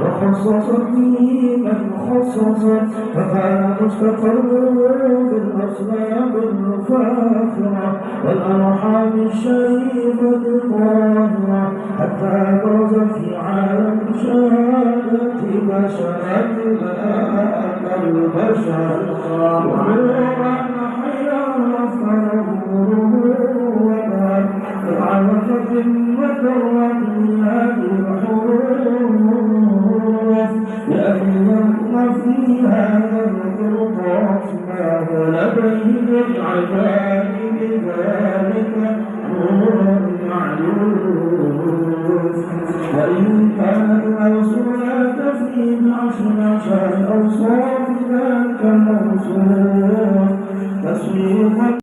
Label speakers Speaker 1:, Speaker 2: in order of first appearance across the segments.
Speaker 1: وخصصت به من خصصت فكان مستقر بالأسباب الفاخرة والأرحام الشريفة الطاهرة حتى برز في عالم شهادة بشرا البشر وعلما حيا فنظره وما على ذمة الرحمن الحروف لأن في هذا القرطاس ما لديه العجائب ذلك نور معلوم وإن كانت الموصولات في 10 أوصاف ذاك الموصول تسويقا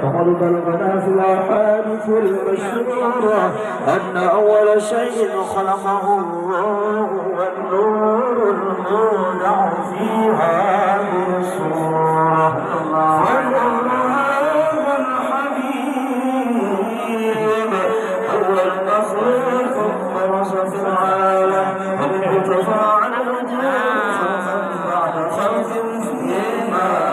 Speaker 1: وقد بلغنا في الأحاديث المشهورة أن أول شيء خلقه الله والنور المولع في هذه الصورة فالله الحبيب أول مخلوق برز في العالم وارتفع عن الجنة بعد خلق فيما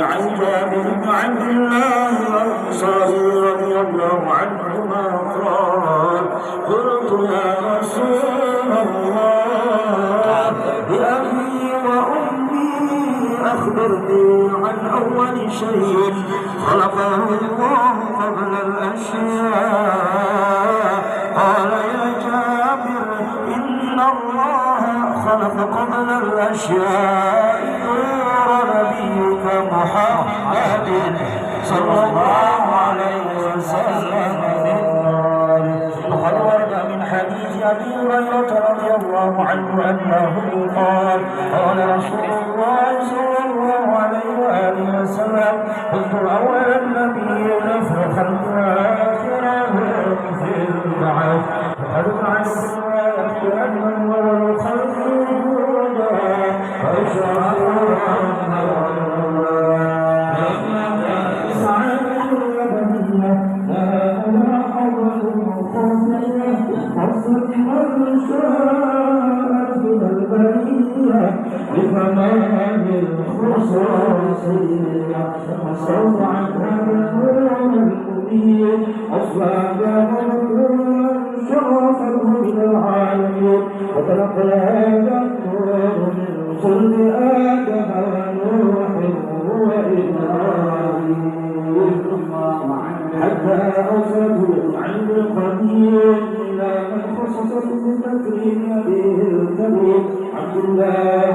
Speaker 1: عن جابر بن عبد الله الأنصاري رضي الله عنهما قال قلت يا رسول الله بأبي وأمي أخبرني عن أول شيء خلقه الله قبل الأشياء قال يا جابر إن الله خلق قبل الأشياء نبيك محمد صلى الله عليه وسلم وقد ورد من حديث أبي هريرة رضي الله عنه أنه قال قال رسول الله صلى الله عليه وآله وسلم كنت أول النبيين في الخلق وآخرهم في البعث وقد عن الرواية أن أول الخلق هدى فأشركوا بفمان الخصوصية وصوعتها بالنور المبين أصابها نورا شرفته إلى العالمين وتلقى هذا النور من صلب آدم ونوح وإبراهيم حتى أوصلوا عند القدير إلى من خصصت بتكريم أبيه الكبير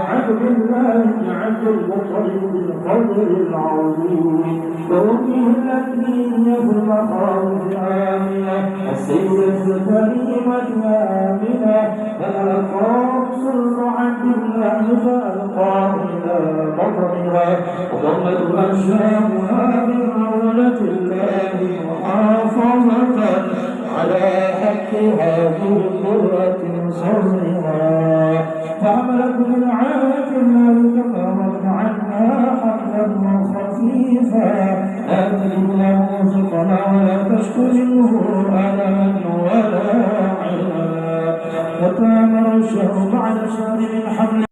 Speaker 1: عبد الله بن عبد المطلب بالقدر العظيم وأمه التي هي في المقام آمنة السيدة الكريمة آمنة فألقاه صلب عبد الله فألقاه إلى بطنها وضمت أجسامها بعونة الله محافظة على حقها بقرة صغيرة فعملت من عادة ذلك فأمرت عنها حملا خفيفا لا تجد له ثقلا ولا تشكره ألما ولا علا وتامر الشهر بعد شهر من حمل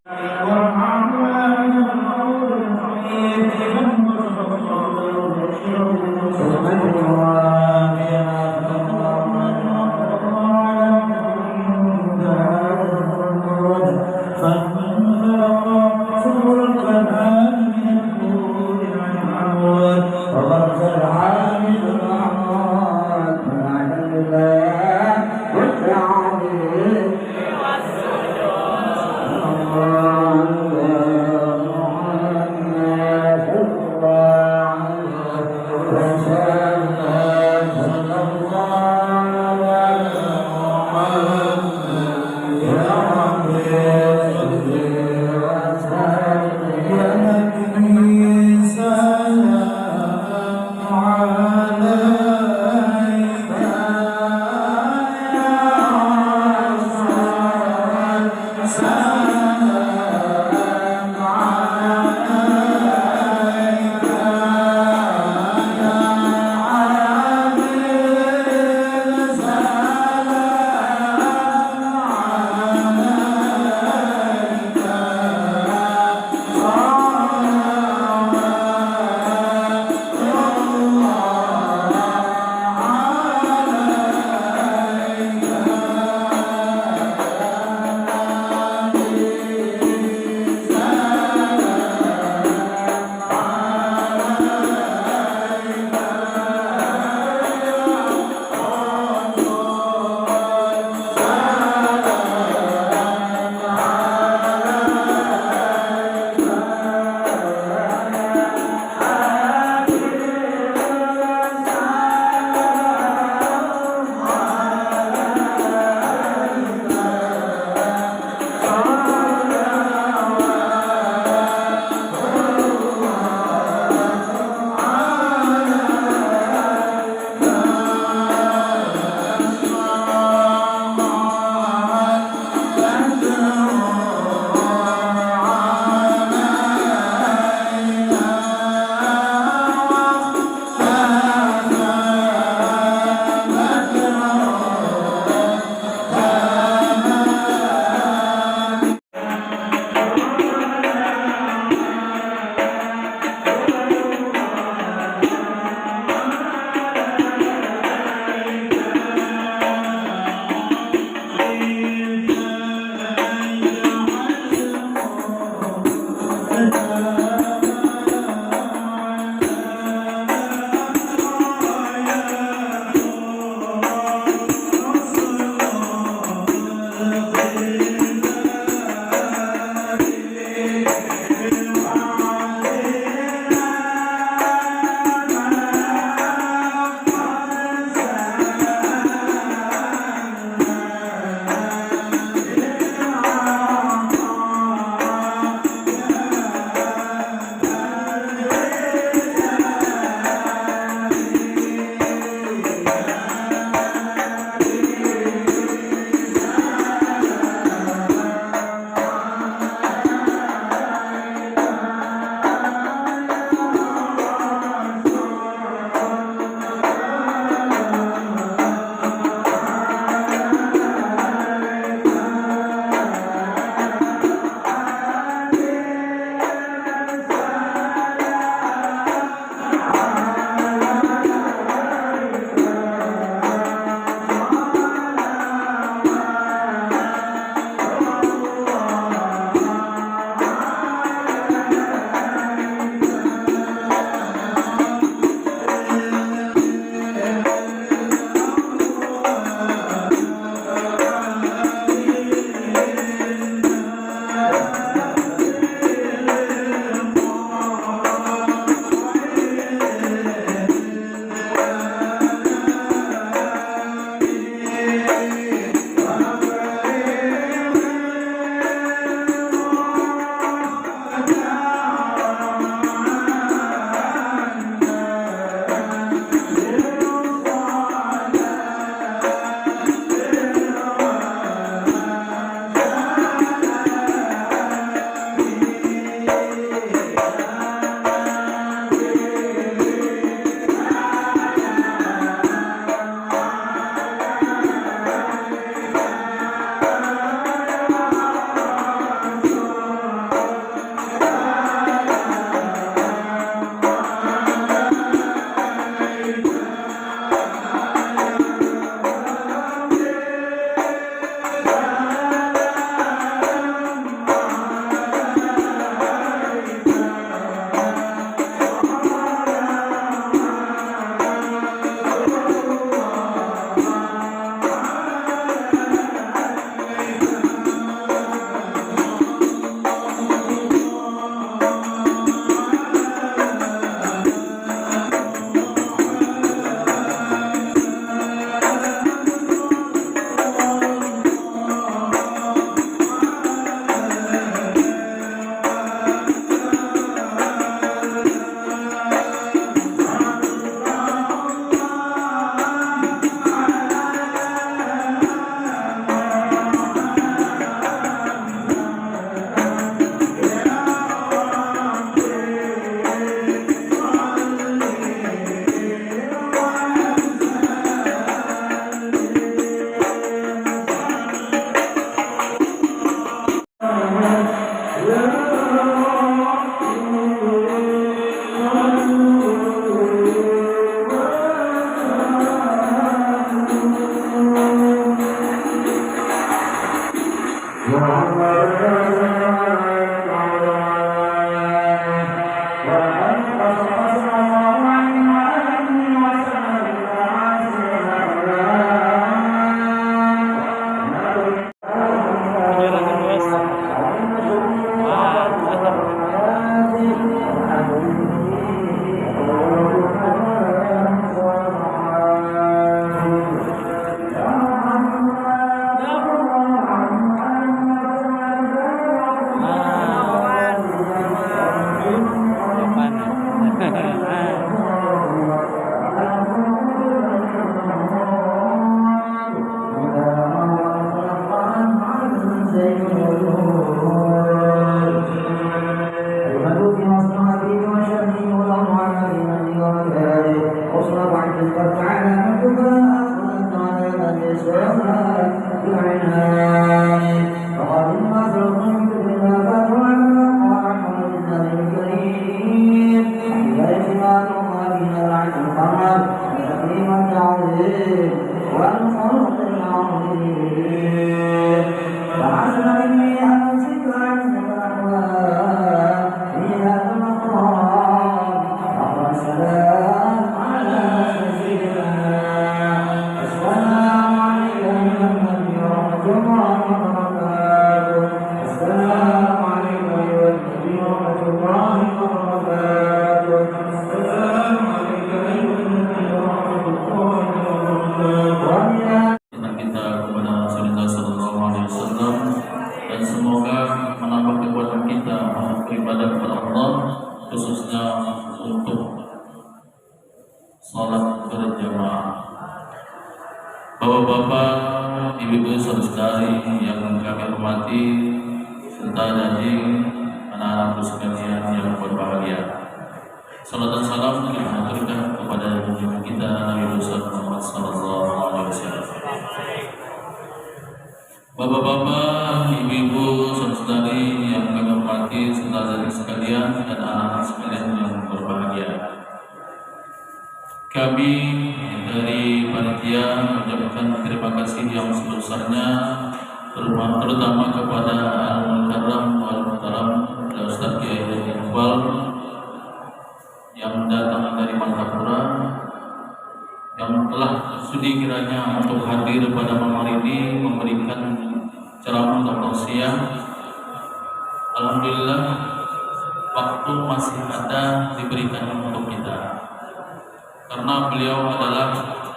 Speaker 1: السلام عليك أيها النبي ورحمة الله وبركاته. السلام عليك أيها النبي ورحمة الله وبركاته.
Speaker 2: Kita kepada Rasulullah Sallallahu Alaihi Wasallam, dan semoga menambah kekuatan kita untuk beribadah kepada Allah, khususnya untuk salat berjamaah. Bapak-bapak, ibu-ibu, saudari yang kami hormati, serta jadi anak-anakku sekalian yang berbahagia. Salam dan salam kita aturkan kepada junjungan kita Nabi Muhammad Sallallahu Alaihi Wasallam. Bapak-bapak, ibu-ibu, saudari yang kami hormati, saudara-saudari sekalian dan anak-anak sekalian yang berbahagia. Kami dari panitia mengucapkan terima kasih yang sebesarnya, terutama kepada Al-Mukarram Wal-Mukarram Ustaz Kiai Haji Iqbal yang datang dari Martapura, yang telah sudi kiranya untuk hadir pada malam ini memberikan ceramah atau tausiah. Alhamdulillah, waktu masih ada diberikan untuk kita, karena beliau adalah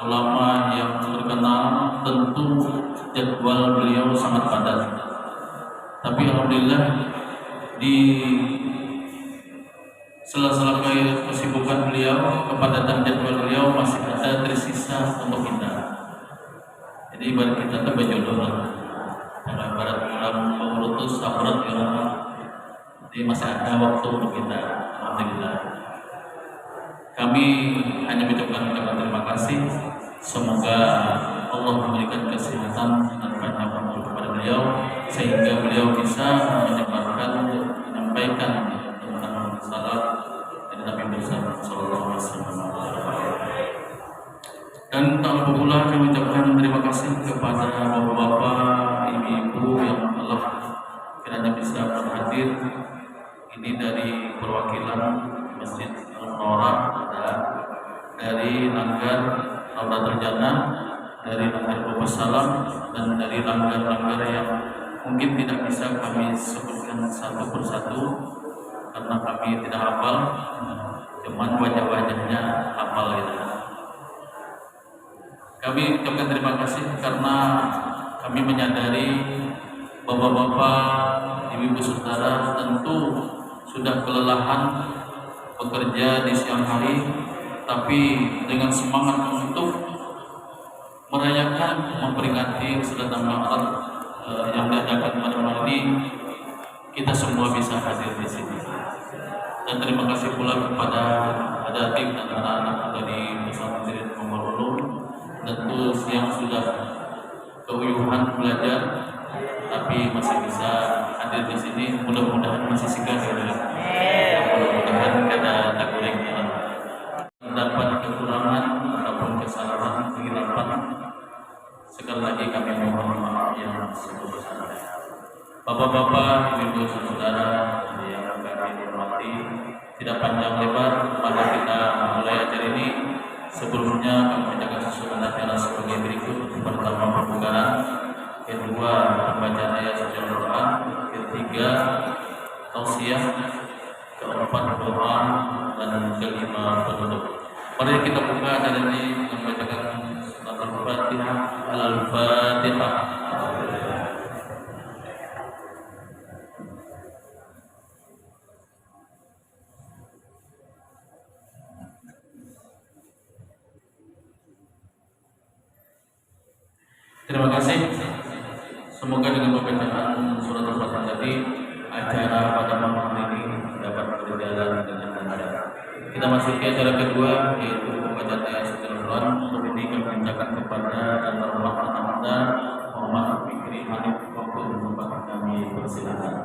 Speaker 2: ulama yang terkenal. Tentu jadwal beliau sangat padat, tapi alhamdulillah di sela-sela kesibukan beliau, kepadatan jadwal beliau masih ada tersisa untuk kita. Jadi ibarat kita itu berjodoh, ibarat dalam mengurutus akurat ya. Jadi masih ada waktu untuk kita. Alhamdulillah. Kami hanya mengucapkan terima kasih. Semoga Allah memberikan kesehatan dan banyak waktu kepada beliau, sehingga beliau bisa menyampaikan tentang salat dari Nabi Muhammad Sallallahu Alaihi Wasallam. Dan tak lupa pula kami ucapkan terima kasih kepada bapak-bapak, ibu-ibu yang telah kiranya bisa berhadir. Ini dari perwakilan Masjid Al-Nora, dari Langgar Al-Badr Jannah, dari Langgar Bapak Salam, dan dari langgar-langgar yang mungkin tidak bisa kami sebutkan satu persatu karena kami tidak hafal, cuman wajah-wajahnya hafal itu. Kami ucapkan terima kasih karena kami menyadari bapak-bapak, ibu-ibu, saudara tentu sudah kelelahan bekerja di siang hari, tapi dengan semangat untuk merayakan, memperingati kedatangan Maulid yang diadakan pada malam ini, kita semua bisa hadir di sini. Dan terima kasih pula kepada adik dan anak-anak dari pesantren Komorolo, tentu yang sudah keuyuhan belajar tapi masih bisa hadir di sini. Mudah-mudahan masih sigah ya. Mudah-mudahan ada taklim dapat kekurangan ataupun kesalahan, kehilapan, sekali lagi kami mohon maaf yang sebesar-besarnya. Bapak-bapak, ibu, saudara yang kami hormati, tidak panjang lebar pada kita mulai acara ini. Sebelumnya kami menjaga susunan acara sebagai berikut: pertama, pembukaan; kedua, pembacaan ayat suci Al-Quran; ketiga, tausiah; keempat, doa; dan kelima, penutup. Mari kita buka acara ini dengan membacakan surat Al-Fatihah. Al-Fatihah. Terima kasih. Semoga dengan pembacaan surat Al-Fatihah tadi, acara pada malam ini dapat berjalan dengan lancar. Kita masuk ke acara kedua, yaitu pembacaan ayat suci Al-Quran. Untuk ini kami mintakan kepada Al-Rahman Anda Muhammad Fikri Hanif untuk tempat kami persilakan.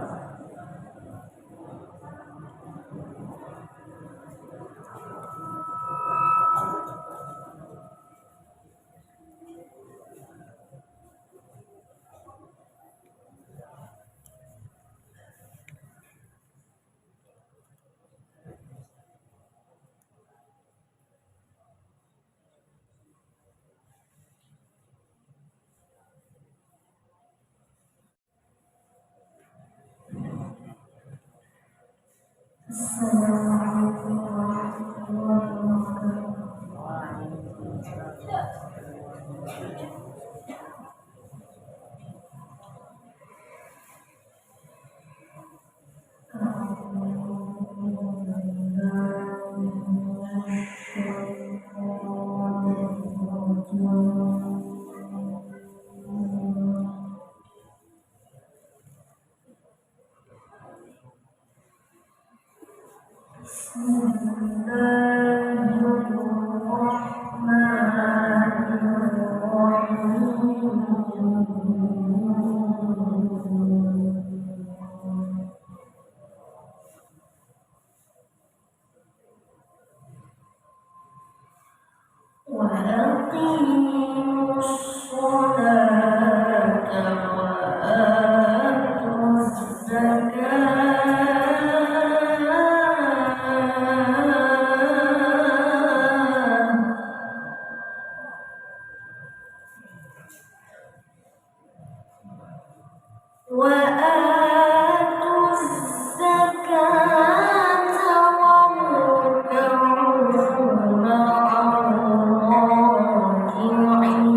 Speaker 1: وأقيموا الصلاة وآتوا الزكاة واركعوا مع الراكعين.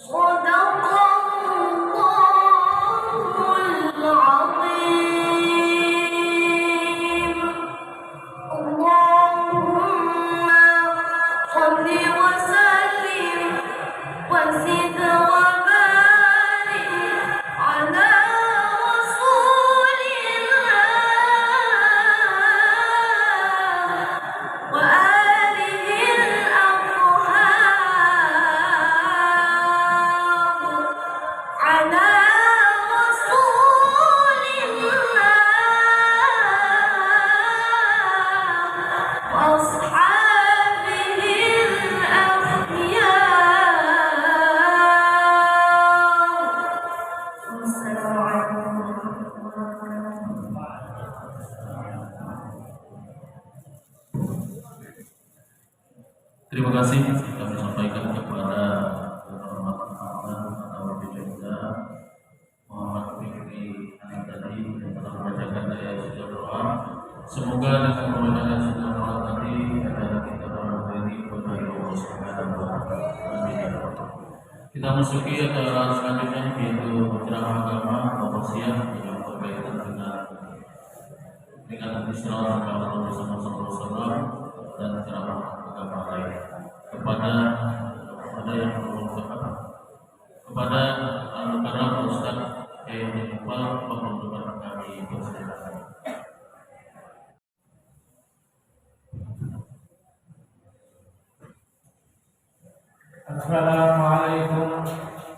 Speaker 1: Sadaqallahul Azim. Allahumma shalli wa sallim wa zid wa barik ala Rasulillah wa alihi al-athhar ala Rasulillah wa ashabihi al-akhyar. Assalamualaikum warahmatullahi wabarakatuh.
Speaker 2: Terima kasih kami sampaikan kepada Bapak atau Bidangda Muhammad Fikri tadi yang telah membacakan ayat sudah doa. Semoga dengan kemenangan sudah doa tadi adalah kita berdiri kepada Allah Subhanahu wa Ta'ala. Amin ya Rabbal Alamin. Kita masuki acara selanjutnya yaitu ceramah agama atau siang yang berkaitan dengan Islam kalau bersama sama dan ceramah agama lain kepada yang bermanfaat kepada anak-anak Ustaz yang lupa pembentukan kami persilakan.
Speaker 3: Assalamualaikum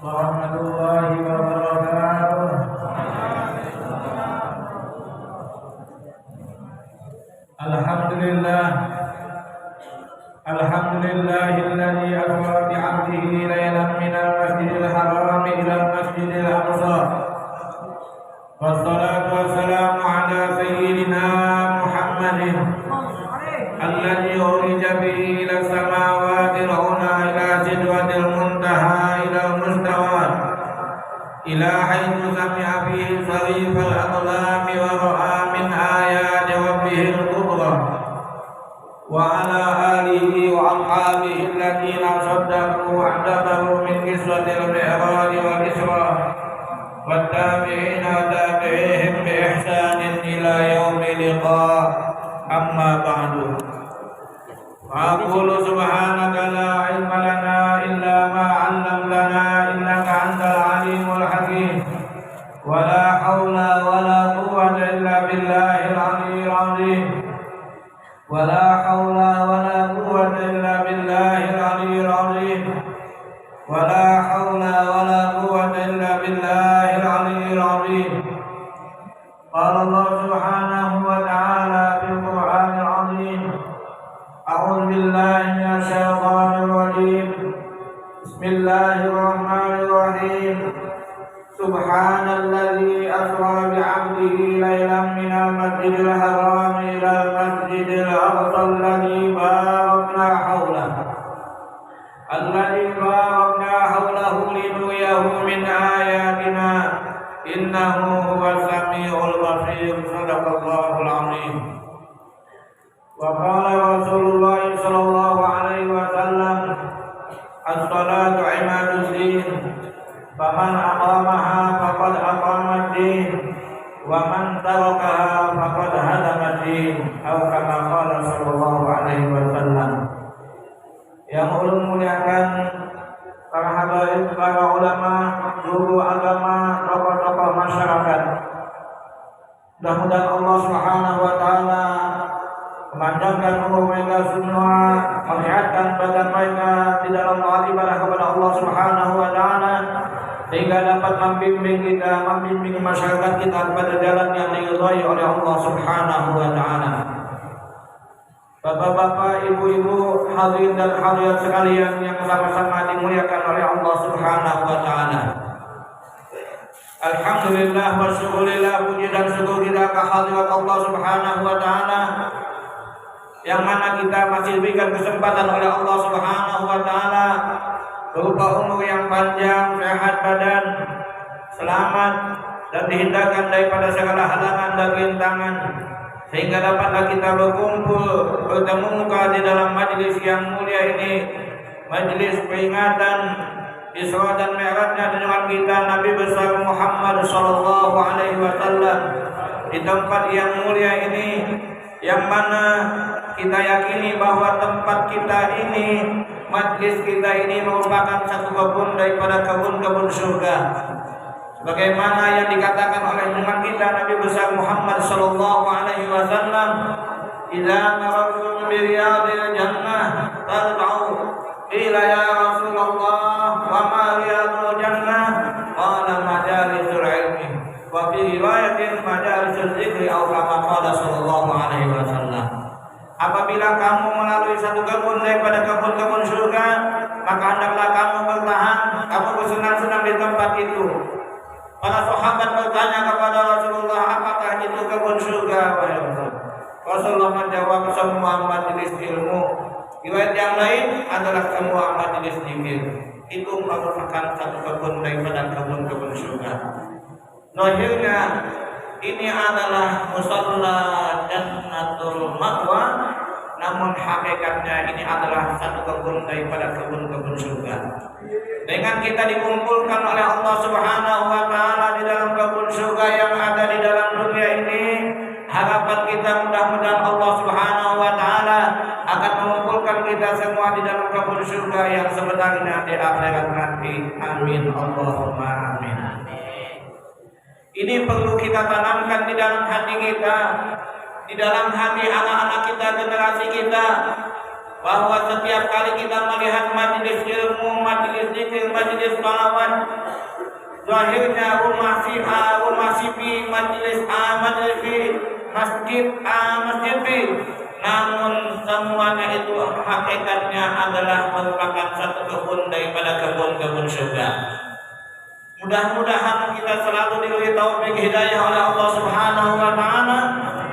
Speaker 3: warahmatullahi wabarakatuh. Alhamdulillah Alhamdulillahilladzi asra bi'abdihi laylan minal masjidil haram ilal masjidil aqsa. Wassalatu wassalamu ala sayyidina Muhammadin alladzi urija bihi ila samawati al-ula ila sidwatil muntaha ila mustawat ila haitsu sami'a bihi sarifal aqlami wa ra'a min ayati rabbihil kubra wa ala alihi wa ashabihi alladziina saddaqu wa'adahu min qissatil mi'raj wal isra wat tabi'ina wa tabi'ihim bi ihsanin ila yaumil liqa'. Amma ba'du. Aqulu subhanaka la ilma lana illa ma 'allamtana innaka antal alimul hakim. Wa la haula wa la quwwata illa billahil aliyyil 'azim. Wa la haula wa la quwwata illa billahil aliyyil 'azim. Wa la haula wa la quwwata illa billahil aliyyil 'azim. Qala Allah subhanahu wa ta'ala fil Qur'anil 'azim. A'udzu billahi minasy syaithanir rajim. Bismillahir rahmanir rahim. Subhanalladzi asra bi'abdihi laylan minal masjidil haram ilal masjidil aqsa alladzi barakna hawlahu. Alladzi barakna hawlahu linuriyahu min ayatina. Innahu huwas samiul basir. Sadaqallahul azim. Wa qala Rasulullah sallallahu alaihi wasallam, as-salatu imaduddin, faman aqamaha faqad aqamad-din, wa man tarakaha faqad hadamad-din, atau kama qala sallallahu alaihi wasallam. Yang ulun muliakan para hadirin, para ulama, guru agama, tokoh-tokoh masyarakat. Mudah-mudahan Allah Subhanahu wa taala memandangkan umur mereka semua, melihatkan badan mereka di dalam taat ibadah kepada Allah Subhanahu wa taala, sehingga dapat membimbing kita, membimbing masyarakat kita kepada jalan yang diridhai oleh Allah Subhanahu wa taala. Bapak-bapak, ibu-ibu, hadirin dan hadirat sekalian yang sama-sama dimuliakan oleh Allah Subhanahu wa taala. Alhamdulillah wa syukurillah, puji dan syukur kita kehadirat Allah Subhanahu wa taala, yang mana kita masih diberikan kesempatan oleh Allah Subhanahu wa taala berupa umur yang panjang, sehat badan, selamat dan dihindarkan daripada segala halangan dan rintangan, sehingga dapatlah kita berkumpul bertemu muka di dalam majlis yang mulia ini, majlis peringatan Isra dan Mi'rajnya dengan kita Nabi besar Muhammad sallallahu alaihi wasallam di tempat yang mulia ini, yang mana kita yakini bahwa tempat kita ini, majlis kita ini merupakan satu kebun daripada kebun-kebun surga. Sebagaimana yang dikatakan oleh junjungan kita Nabi besar Muhammad sallallahu alaihi wasallam, "Idza marartum bi riyadil jannah tad'u qila ya Rasulullah wa ma riyadul jannah qala majalisul ilmi wa fi riwayatin majalisul dzikri aw kama qala sallallahu alaihi wasallam." Apabila kamu melalui satu kebun daripada kebun-kebun surga, maka hendaklah kamu bertahan, kamu bersenang-senang di tempat itu. Para sahabat bertanya kepada Rasulullah, apakah itu kebun surga? Rasulullah menjawab, semua majelis ilmu. Riwayat yang lain adalah semua majelis zikir. Itu merupakan satu kebun daripada kebun-kebun surga. Zahirnya ini adalah musalla jannatul ma'wa, namun hakikatnya ini adalah satu kebun daripada kebun-kebun surga. Dengan kita dikumpulkan oleh Allah Subhanahu wa taala di dalam kebun surga yang ada di dalam dunia ini, harapan kita mudah-mudahan Allah Subhanahu wa taala akan mengumpulkan kita semua di dalam kebun surga yang sebenarnya di akhirat nanti. Amin Allahumma amin. Ini perlu kita tanamkan di dalam hati kita, di dalam hati anak-anak kita, generasi kita, bahwa setiap kali kita melihat majelis ilmu, majelis zikir, majelis salawat, zahirnya rumah si A, rumah si B, majelis A, majelis B, masjid A, masjid B, namun semuanya itu hakikatnya adalah merupakan satu kebun daripada kebun-kebun surga. Mudah-mudahan kita selalu diberi taufik hidayah oleh Allah Subhanahu wa taala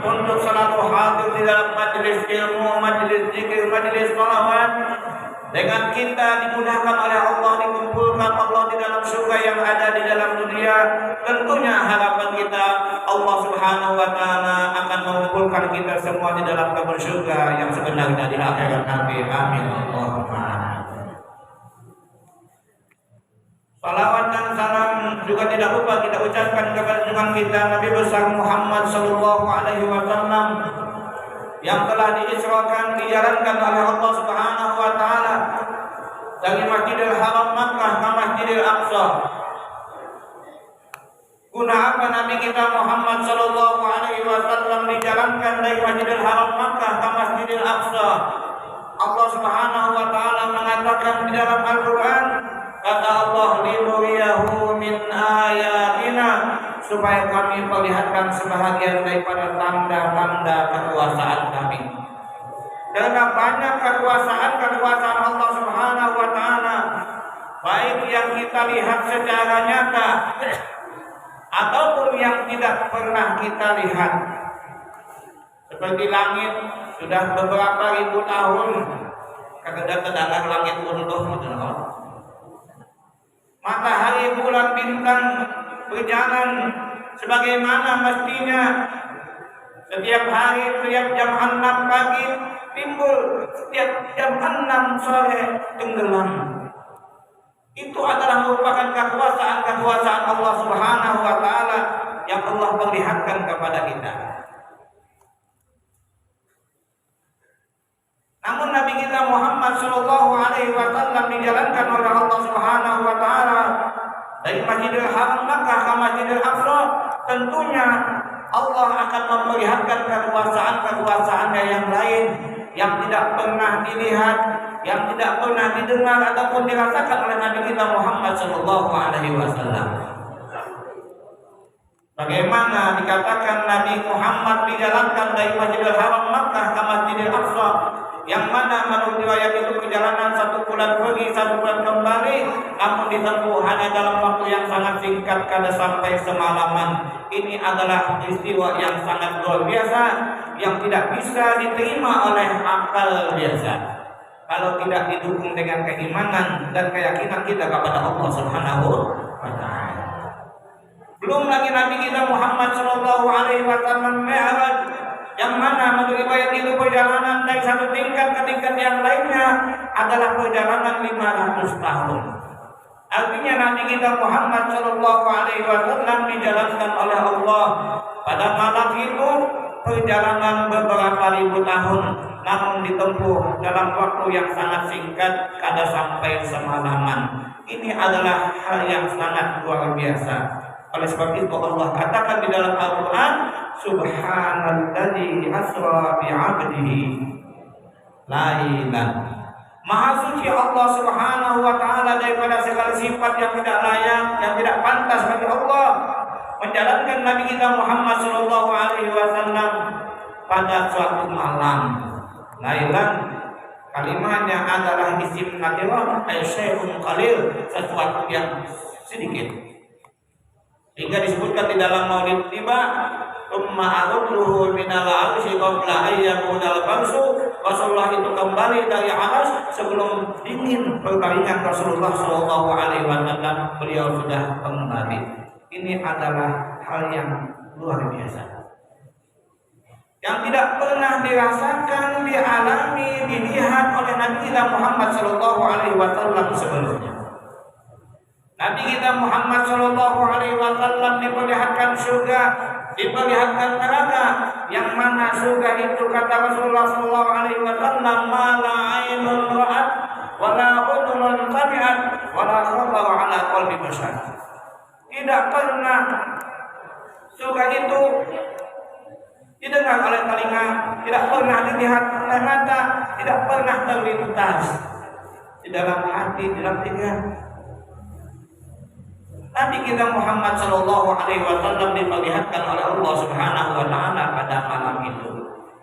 Speaker 3: untuk selalu hadir di dalam majelis ilmu, majelis zikir, majelis salawat. Dengan kita dimudahkan oleh Allah, dikumpulkan Allah di dalam surga yang ada di dalam dunia, tentunya harapan kita Allah Subhanahu wa taala akan mengumpulkan kita semua di dalam kebun surga yang sebenarnya di akhirat nanti. Amin Allahumma amin. Salawat dan salam juga tidak lupa kita ucapkan kepada junjungan kita Nabi besar Muhammad sallallahu alaihi wasallam yang telah diisrakan, dijalankan oleh Allah Subhanahu wa taala dari Masjidil Haram Makkah ke Masjidil Aqsa. Guna apa Nabi kita Muhammad sallallahu alaihi wasallam dijalankan dari Masjidil Haram Makkah ke Masjidil Aqsa? Allah Subhanahu wa taala mengatakan di dalam Al-Qur'an, kata Allah, linuriyahu min ayatina, supaya kami perlihatkan sebahagian daripada tanda-tanda kekuasaan kami. Karena banyak kekuasaan Allah Subhanahu wa taala, baik yang kita lihat secara nyata ataupun yang tidak pernah kita lihat. Seperti langit sudah beberapa ribu tahun kadang-kadang langit runtuh. Matahari, bulan, bintang berjalan sebagaimana mestinya. Setiap hari, setiap jam 6 pagi timbul, setiap jam 6 sore tenggelam. Itu adalah merupakan kekuasaan Allah Subhanahu wa taala yang Allah perlihatkan kepada kita. Namun Nabi kita Muhammad sallallahu alaihi wasallam dijalankan oleh Allah Subhanahu wa taala dari Masjidil Haram Makkah ke Masjidil Aqsa, tentunya Allah akan memperlihatkan kekuasaan-kekuasaannya yang lain yang tidak pernah dilihat, yang tidak pernah didengar ataupun dirasakan oleh Nabi kita Muhammad sallallahu alaihi wasallam. Bagaimana dikatakan Nabi Muhammad dijalankan dari Masjidil Haram Makkah ke Masjidil Aqsa, yang mana menurut riwayat itu perjalanan 1 bulan pergi 1 bulan kembali, namun ditempuh hanya dalam waktu yang sangat singkat, kada sampai semalaman. Ini adalah peristiwa yang sangat luar biasa, yang tidak bisa diterima oleh akal biasa kalau tidak didukung dengan keimanan dan keyakinan kita kepada Allah Subhanahu wa taala. Belum lagi Nabi kita Muhammad sallallahu alaihi wasallam Mi'raj, yang mana menurut riwayat itu perjalanan dari satu tingkat ke tingkat yang lainnya adalah perjalanan 500 tahun. Artinya Nabi kita Muhammad Shallallahu Alaihi Wasallam dijalankan oleh Allah pada malam itu perjalanan beberapa ribu tahun, namun ditempuh dalam waktu yang sangat singkat, kada sampai semalaman. Ini adalah hal yang sangat luar biasa. Oleh sebab itu Allah katakan di dalam Al-Quran, Subhanalladzi asra bi'abdihi lailan. Maha suci Allah Subhanahu wa taala daripada segala sifat yang tidak layak, yang tidak pantas bagi Allah, menjalankan Nabi kita Muhammad sallallahu alaihi wasallam pada suatu malam. Lailan kalimatnya adalah isim nakirah, ay syai'un qalil, sesuatu yang sedikit. Hingga disebutkan di dalam Maulid tiba, "Tsumma arudduhu minal 'arsy qabla an yakuna al-qamsu." Rasulullah itu kembali dari aras sebelum dingin perbaringan Rasulullah sallallahu alaihi wasallam, beliau sudah kembali. Ini adalah hal yang luar biasa, yang tidak pernah dirasakan, dialami, dilihat oleh Nabi kita Muhammad sallallahu alaihi wasallam sebelumnya. Nabi kita Muhammad sallallahu alaihi wasallam diperlihatkan surga, diperlihatkan neraka, yang mana surga itu kata Rasulullah sallallahu alaihi wasallam, ma la ainun ra'at wa la udhunun sami'at wa la khatara ala qalbi bashar. Tidak pernah surga itu didengar oleh telinga, tidak pernah dilihat oleh mata, tidak pernah terlintas di dalam hati, di dalam pikiran. Nabi kita Muhammad sallallahu alaihi wasallam diperlihatkan oleh Allah Subhanahu wa taala pada malam itu.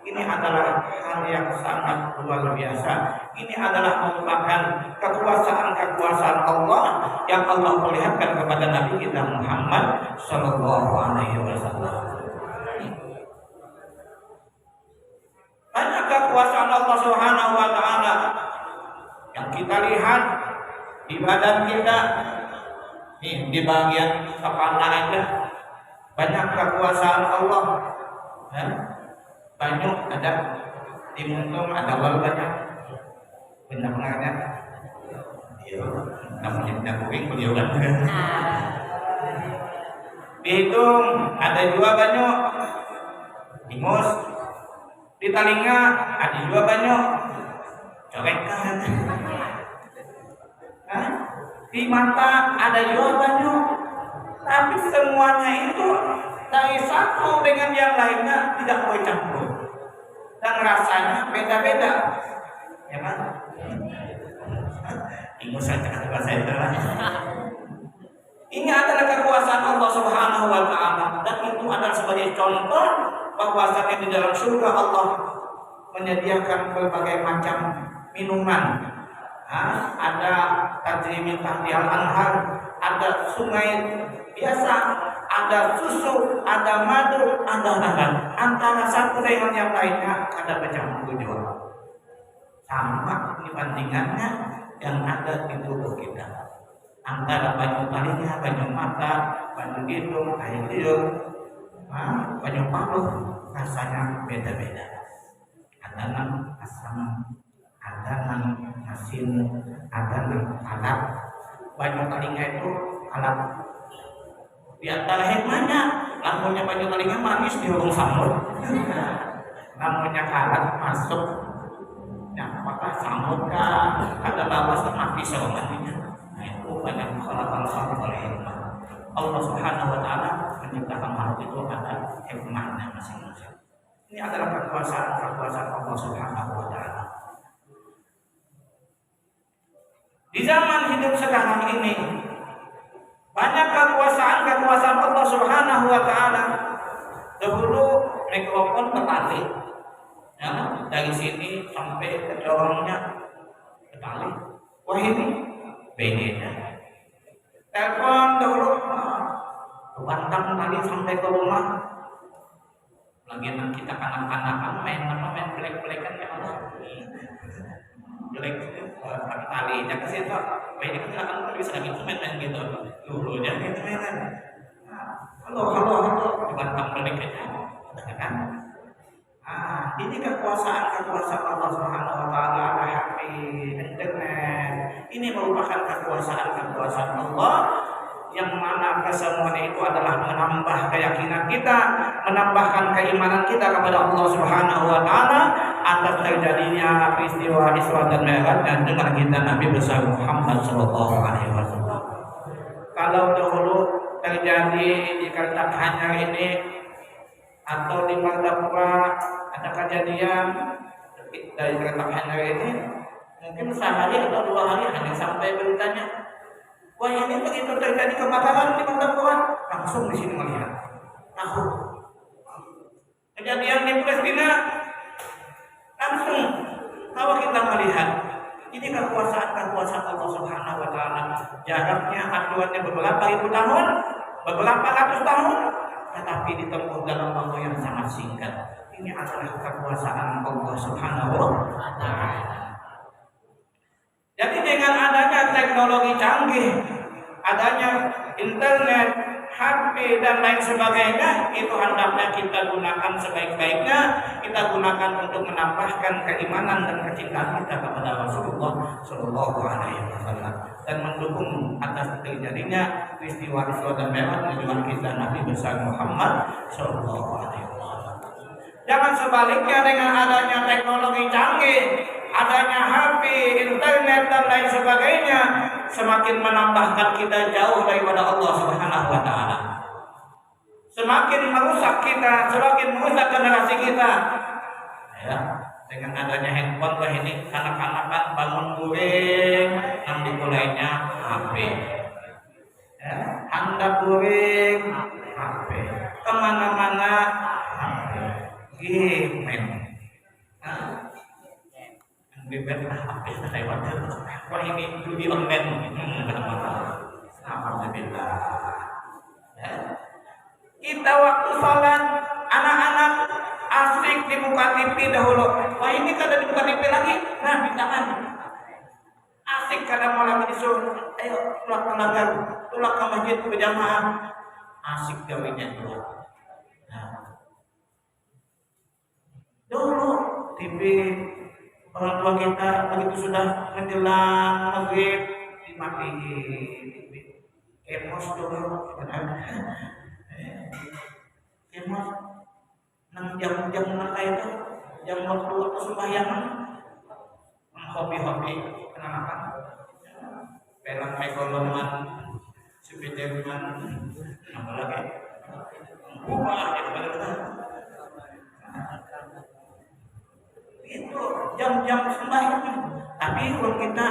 Speaker 3: Ini adalah hal yang sangat luar biasa. Ini adalah merupakan kekuasaan Allah yang Allah perlihatkan kepada Nabi kita Muhammad sallallahu alaihi wasallam. Banyak kekuasaan Allah Subhanahu wa taala yang kita lihat di badan kita. Di bagian kepala aja banyak kekuasaan Allah. Banyak ada di muntung, ada banyak benarnya. Iya, namanya tidak kuing beliau kan. Di hidung ada juga banyak. Ingus di telinga ada juga banyak. Corekan. Di mata ada juga banyak, tapi semuanya itu dari satu dengan yang lainnya tidak boleh campur dan rasanya beda-beda, ya kan? Ini saya bahasa itu lah. Ini adalah kekuasaan Allah Subhanahu wa taala, dan itu adalah sebagai contoh bahwasanya di dalam surga Allah menyediakan berbagai macam minuman. Ada tajri min tahtiha al-anhar, ada sungai biasa, ada susu, ada madu, ada naga. Antara satu dengan yang lainnya ada bercampur juga. Sama dibandingannya yang ada di tubuh kita. Antara banyu telinga, banyu mata, banyu hidung, air liur, banyu paru, rasanya beda-beda. Ada yang asam, ada yang asin, ada yang alat. Banyu telinga itu alat. Di antara hikmahnya, lampunya banyu telinga manis di hurung samur. Lampunya alat masuk, yang apakah samur kah? Ada bawas mati semuanya. Nah itu banyak hal-hal oleh hikmah. Allah Subhanahu wa taala menciptakan makhluk itu ada hikmahnya masing-masing. Ini adalah kekuasaan Allah Subhanahu wa taala. Di zaman hidup sekarang ini banyak kekuasaan Allah Subhanahu wa taala. Dahulu mikrofon tertali, ya, dari sini sampai ke dorongnya tertali. Wah ini beda. Telepon dahulu bantang tali sampai ke rumah. Lagi kita kanak-kanakan main pelek-pelekan ya Allah. Jelek talinya ke situ, main itu kan bisa lagi main gitu, dulu jangan gitu mainan. Halo, dibantang peleknya, kan? Ini kekuasaan Allah Subhanahu wa taala, ada HP, internet,
Speaker 4: Ini merupakan kekuasaan Allah yang mana kesemuanya itu adalah menambah keyakinan kita, menambahkan keimanan kita kepada Allah Subhanahu wa taala atas terjadinya peristiwa Isra dan Mi'raj dan dengan kita Nabi besar Muhammad sallallahu alaihi wasallam. Kalau dahulu terjadi di Kartagena ini atau di Martapura ada kejadian dari Kartagena ini, mungkin sehari atau 2 hari hanya sampai beritanya, wah ini begitu terjadi kebakaran di Martapura, langsung di sini melihat. Tahu kejadian di Palestina, langsung kalau kita melihat ini kekuasaan Allah Subhanahu wa taala. Jaraknya aturannya beberapa ribu tahun, beberapa ratus tahun, tetapi ditempuh dalam waktu yang sangat singkat. Ini adalah kekuasaan Allah Subhanahu wa taala. Jadi dengan adanya teknologi canggih, adanya internet, HP dan lain sebagainya, itu hendaknya kita gunakan sebaik-baiknya. Kita gunakan untuk menambahkan keimanan dan kecintaan kita kepada Rasulullah Shallallahu Alaihi Wasallam dan mendukung atas terjadinya peristiwa Isra dan Mi'raj dengan kita Nabi besar Muhammad Shallallahu Alaihi Wasallam. Jangan sebaliknya dengan adanya teknologi canggih, adanya HP, internet dan lain sebagainya, semakin menambahkan kita jauh daripada Allah Subhanahu wa taala. Semakin merusak kita, semakin merusak generasi kita. Ya, dengan adanya handphone wah ini anak-anak bangun guring, yang dimulainya HP. Ya, handap guring, HP. Kemana-mana HP. Game. Bebas habis lewat. Wah ini judi online. Alhamdulillah. Kita waktu sholat anak-anak asik di muka TV dahulu. Wah ini kada di muka TV lagi. Nah di tangan. Asik kada mau lagi disuruh. Ayo tulak ke langgar, tulak ke masjid berjamaah. Asik gawinya dulu. Dulu TV orang tua kita begitu sudah menjelang maghrib dimatiin. Kemos dulu, kemos nang jam-jam mereka itu jam waktu sembahyangan, hobi-hobi kenapa? Pelang megoloman, Spiderman, apa lagi? Wah, itu jam-jam sembahyang. Tapi kalau kita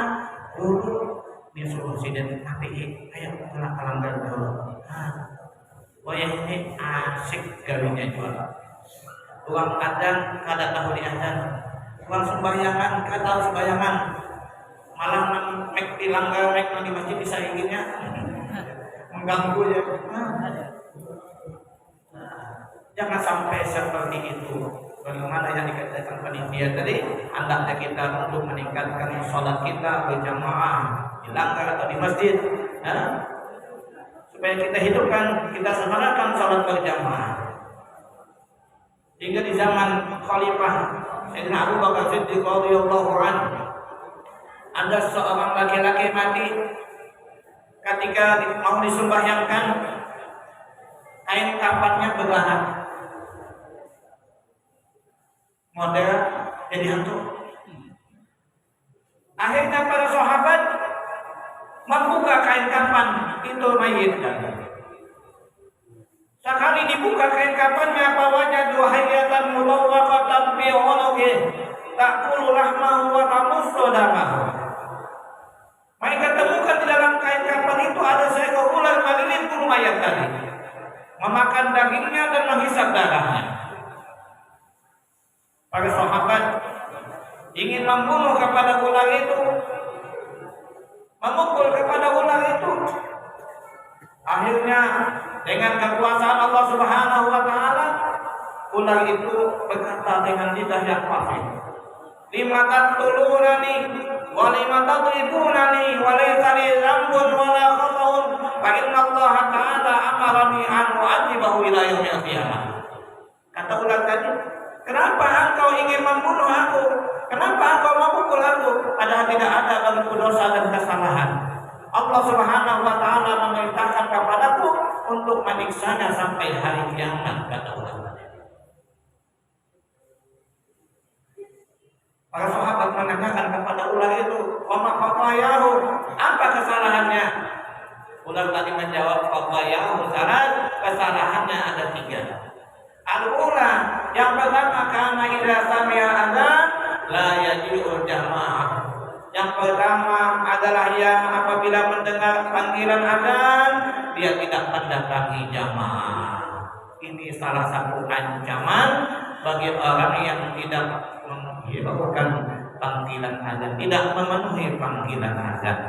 Speaker 4: dulu disuruh sidin mati, ayo pulang ke langgar dulu. Wayah ini asik gawinya jual. Uang kadang kada tahu diazan, uang sembahyangan kada tahu sembahyangan, malah mek di langgar mek di masjid bisa inginnya mengganggu ya. Jangan sampai seperti itu. Bagaimana yang dikatakan panitia tadi, hendaknya kita untuk meningkatkan sholat kita berjamaah di langgar atau di masjid, supaya kita hidupkan, kita semangatkan sholat berjamaah. Hingga di zaman Khalifah Sayyidina Abu Bakar Siddiq radhiyallahu anhu, ada seorang laki-laki mati ketika mau disembahyangkan, kain kafannya beranak. Model jadi hantu. Akhirnya para sahabat membuka kain kafan itu mayit. Sekali dibuka kain kafannya, bawahnya dua hayatan mulawwaqatan fi unuqih ta'kulu lahmahu wa tamussu damahu. Mereka temukan di dalam kain kafan itu ada seekor ular melilit mayat tadi, memakan dagingnya dan menghisap darahnya. Para sahabat ingin membunuh kepada ular itu, memukul kepada ular itu. Akhirnya dengan kekuasaan Allah Subhanahu wa taala, ular itu berkata dengan lidah yang fasih, "Lima taqtulunani wa lima tadribunani wa laysa li dzambun wa la khata'un fa inna Allah ta'ala amarani an u'adzibahu ila yaumil qiyamah." Kata ular tadi, "Kenapa engkau ingin membunuh aku? Kenapa engkau memukul aku? Padahal tidak ada bagiku dosa dan kesalahan. Allah Subhanahu wa taala memerintahkan kepadaku untuk menyiksanya sampai hari kiamat, kata ulama. Para sahabat menanyakan kepada ular itu, "Wa ma khatayahu?" Apa kesalahannya? Ular tadi menjawab, "Khatayahu salat." Kesalahannya ada 3. Al-ula, yang pertama, karena idza sami'a adzan la yaji'u jamaah. Yang pertama adalah yang apabila mendengar panggilan adzan dia tidak mendatangi jamaah. Ini salah satu ancaman bagi orang yang tidak menghiraukan panggilan adzan, tidak memenuhi panggilan adzan.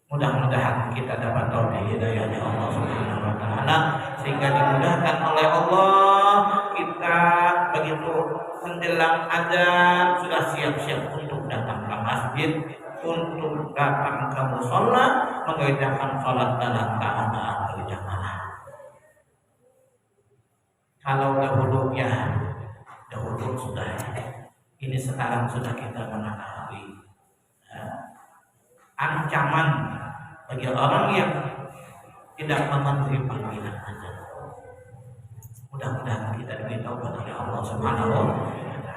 Speaker 4: Mudah-mudahan kita dapat taufik hidayahnya Allah Subhanahu wa taala sehingga dimudahkan oleh Allah kita begitu menjelang adzan sudah siap-siap untuk datang ke masjid, untuk datang ke mushola mengerjakan sholat dalam keadaan berjamaah. Kalau dahulu sudah, ini sekarang sudah kita mengetahui ancaman bagi orang yang tidak memenuhi panggilan adzan. Mudah-mudahan kita diberitahu oleh Allah Subhanahu wa taala.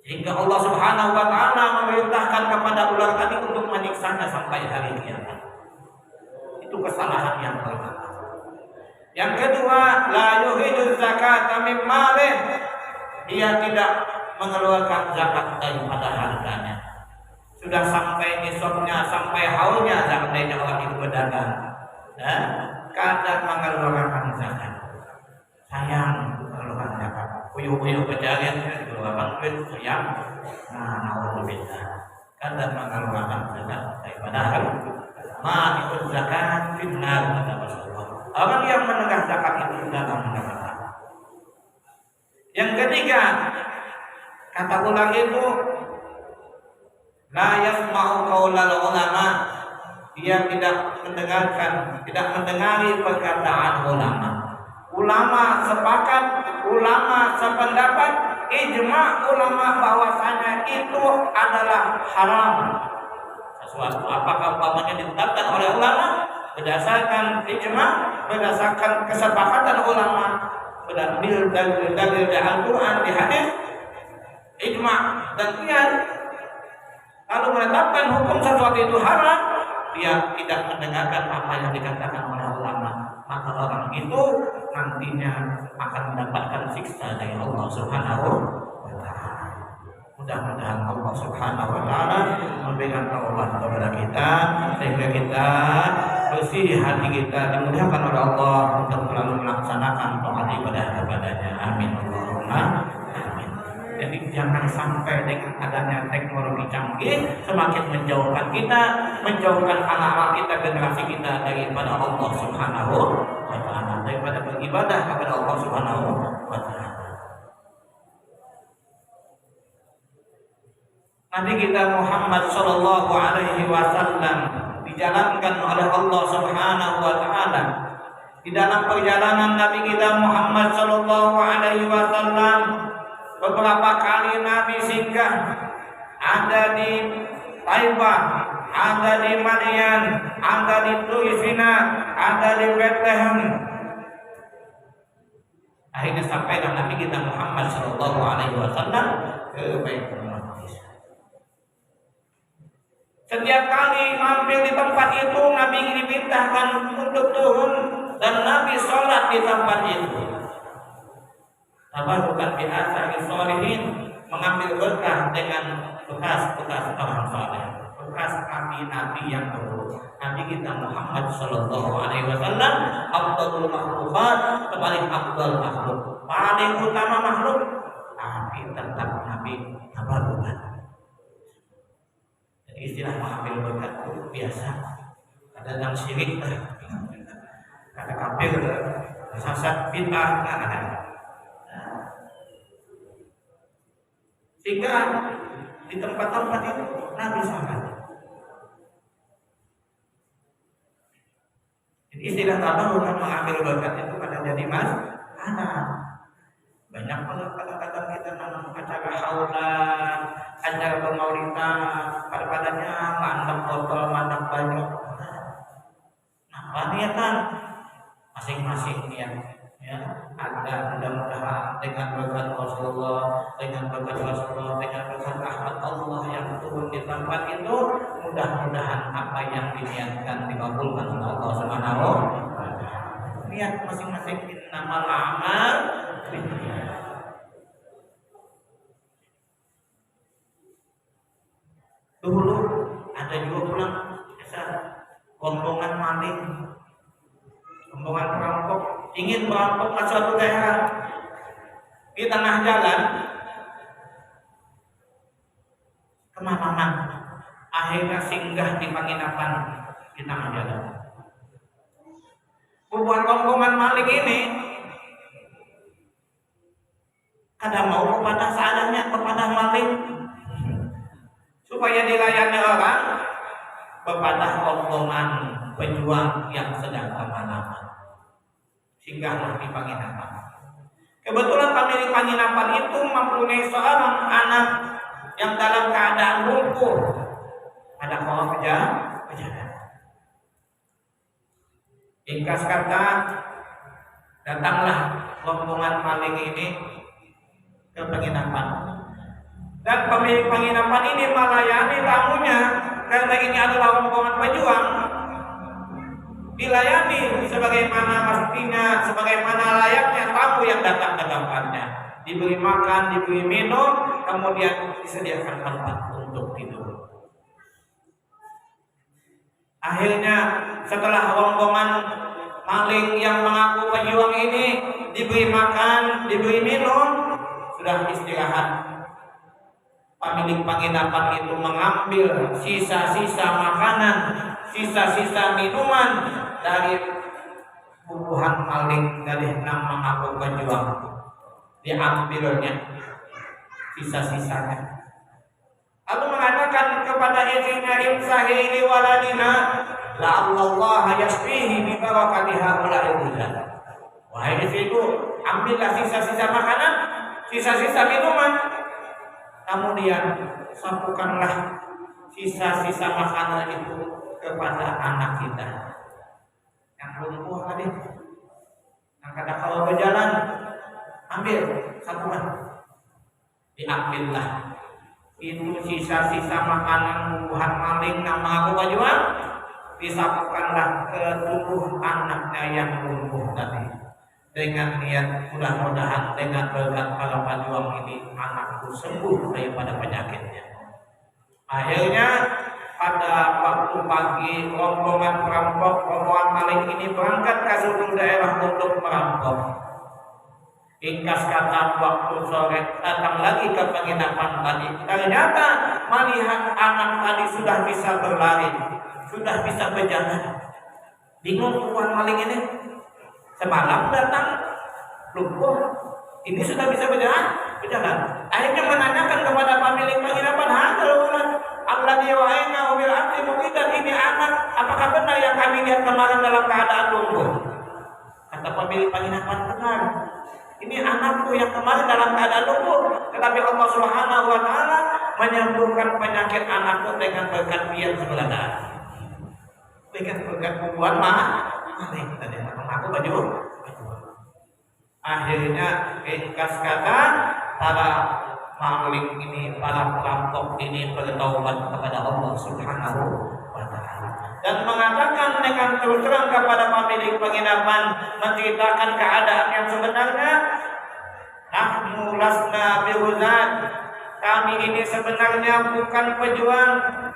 Speaker 4: Sehingga Allah Subhanahu wa taala memerintahkan kepada ular tadi untuk menyiksanya sampai hari kiamat. Itu kesalahan yang pertama. Yang kedua, la yuhiduz zakata min malih. Dia tidak mengeluarkan zakat daripada hartanya. Sudah sampai nisabnya, sampai haulnya zakatnya orang itu berdagang. Kadang mengeluarkan zakat. Sayang mengeluarkan zakat. Uyuh-uyuh kejadian mengeluarkan duit sayang. Alhamdulillah. Kadang mengeluarkan zakat daripada hal. Ma'ikut zakat finnar kata Rasulullah. Orang yang menegak zakat itu dalam neraka. Yang ketiga, kata ular itu la yasma'u qaulal ulama. Dia tidak mendengari perkataan ulama. Ulama sepakat, ulama sependapat, ijma ulama bahwasanya itu adalah haram. Sesuatu apakah umpamanya ditetapkan oleh ulama berdasarkan ijma, berdasarkan kesepakatan ulama, berdasarkan dalil Al-Qur'an, di hadis, ijma dan qiyas. Lalu menetapkan hukum sesuatu itu haram, dia tidak mendengarkan apa yang dikatakan oleh ulama, maka orang itu nantinya akan mendapatkan siksa dari Allah Subhanahu wa taala. Mudah-mudahan Allah Subhanahu wa taala memberikan taubat kepada kita sehingga kita bersih hati kita, dimudahkan oleh Allah untuk selalu melaksanakan taat ibadah kepadanya. Amin Allahumma amin. Jadi jangan sampai dengan adanya teknologi canggih semakin menjauhkan kita, menjauhkan anak-anak kita, generasi kita daripada Allah Subhanahu wa taala, daripada beribadah kepada Allah Subhanahu wa taala. Nabi kita Muhammad sallallahu alaihi wasallam dijalankan oleh Allah Subhanahu wa taala. Di dalam perjalanan Nabi kita Muhammad sallallahu alaihi wasallam beberapa kali Nabi singgah, ada di Taibah, ada di Madian, ada di Tuisina, ada di Bethlehem. Akhirnya sampailah Nabi kita Muhammad sallallahu alaihi wasallam ke Baitul Maqdis. Setiap kali mampir di tempat itu Nabi diperintahkan untuk turun dan Nabi sholat di tempat itu. Bukan biasa sholihin, mengambil berkah dengan bekas-bekas orang saleh, bekas nabi-nabi yang dahulu. Nabi kita Muhammad sallallahu alaihi wasallam afdalul makhluqat, paling afdal makhluk, paling utama makhluk, tapi tetap Nabi bukan. Istilah mengambil berkat itu biasa. Ada yang syirik, ada kafir, sesat, bid'ah, ada. Sehingga di tempat-tempat itu Nabi sholat. Jadi istilah bukan mengambil berkat itu pada jadi mas, ada. Banyak banget kadang-kadang kita nanam acara haulan, acara pemaulidan, pada-padanya mandang botol, mandang banyak. Nah, niatan masing-masing niat ya ada mudah-mudahan dengan berkat Rasulullah, dengan berkat rahmat Allah yang turun di tempat itu, mudah-mudahan apa yang diniatkan dikabulkan oleh Allah Subhanahu wa taala. Niat masing-masing innamal a'mal binniyat. Dulu ada juga pulang rombongan maling, rombongan perampok ingin merampok ke suatu daerah. Di tengah jalan kemana-mana, akhirnya singgah di penginapan di tengah jalan. Buat rombongan maling ini kada mau kepada seadanya kepada maling supaya dilayani orang, kepada rombongan pejuang yang sedang kemana-mana. Singgahlah di penginapan. Kebetulan pemilik penginapan itu mempunyai seorang anak yang dalam keadaan lumpuh. Ada orang pejabat. Ringkas kata, datanglah rombongan maling ini ke penginapan. Dan pemilik penginapan ini melayani tamunya karena ini adalah rombongan pejuang. Dilayani sebagaimana mestinya, sebagaimana layaknya tamu yang datang ke tempatnya. Diberi makan, diberi minum, kemudian disediakan tempat untuk tidur. Akhirnya setelah rombongan maling yang mengaku pejuang ini diberi makan, diberi minum, sudah istirahat, pemilik penginapan itu mengambil sisa-sisa makanan, sisa-sisa minuman dari bubuhan maling dari 6 mengaku pejuang. Diambilnya sisa-sisanya. Lalu mengatakan kepada istrinya, imsahi li waladina la'allallaha yashfihi bi barakati haula'i rijal. Wahai istriku, ambillah sisa-sisa makanan, sisa-sisa minuman, kemudian sapukanlah sisa-sisa makanan itu kepada anak kita yang lumpuh tadi, yang kata kalau berjalan, ambil sapukan. Diambillah itu sisa-sisa makanan bubuhan maling yang mengaku pejuang, disapukanlah ke tubuh anaknya yang lumpuh tadi, dengan niat mudah-mudahan dengan berkat para pejuang ini anakku sembuh daripada penyakitnya. Akhirnya pada waktu pagi rombongan perampok, rombongan maling ini berangkat ke suatu daerah untuk merampok. Ringkas kata waktu sore datang lagi ke penginapan tadi. Ternyata melihat anak tadi sudah bisa berlari, sudah bisa berjalan. Bingung tuan maling ini. Semalam datang lumpuh, ini sudah bisa berjalan. Akhirnya menanyakan kepada pemilik penginapan, Allah diwaina ubil abdi mukidan, ini anak, apakah benar yang kami lihat kemarin dalam keadaan lumpuh? Kata pemilik penginapan, benar. Ini anakku yang kemarin dalam keadaan lumpuh, tetapi Allah Subhanahu wa taala menyembuhkan penyakit anakku dengan berkat biar sebelah darah. Dengan berkat bubuhan maling tadi aku baju. Akhirnya ringkas kata para maling ini, para perampok ini bertaubat kepada Allah Subhanahu wa taala dan mengatakan dengan terus terang kepada pemilik penginapan, menceritakan keadaan yang sebenarnya. Nahnu lasna bihuzat, kami ini sebenarnya bukan pejuang.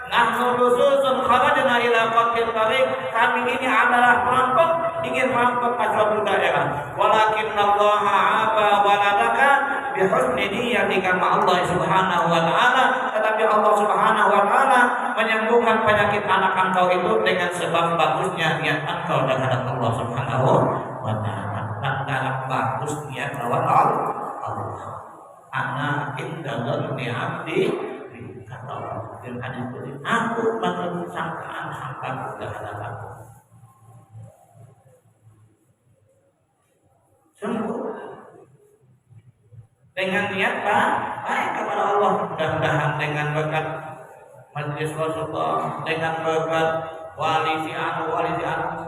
Speaker 4: Nahnu rususun kharajna ila qatil tariq, kami ini adalah perampok, ingin merampok ke suatu daerah. Walakin Allah aba waladaka bihusni niyatika ma Allah Subhanahu wa taala, tetapi Allah Subhanahu wa taala menyembuhkan penyakit anak engkau itu dengan sebab bagusnya niat engkau terhadap Allah Subhanahu wa taala. Dan dalam bagus niat lawan Allah. Ana inda dhanni 'abdi kata Allah dan aku menurut sangkaan hamba terhadap aku. Sembuh. dengan niat baik kepada Allah. Mudah-mudahan dengan berkat majelis Rasulullah, dengan berkat wali si anu,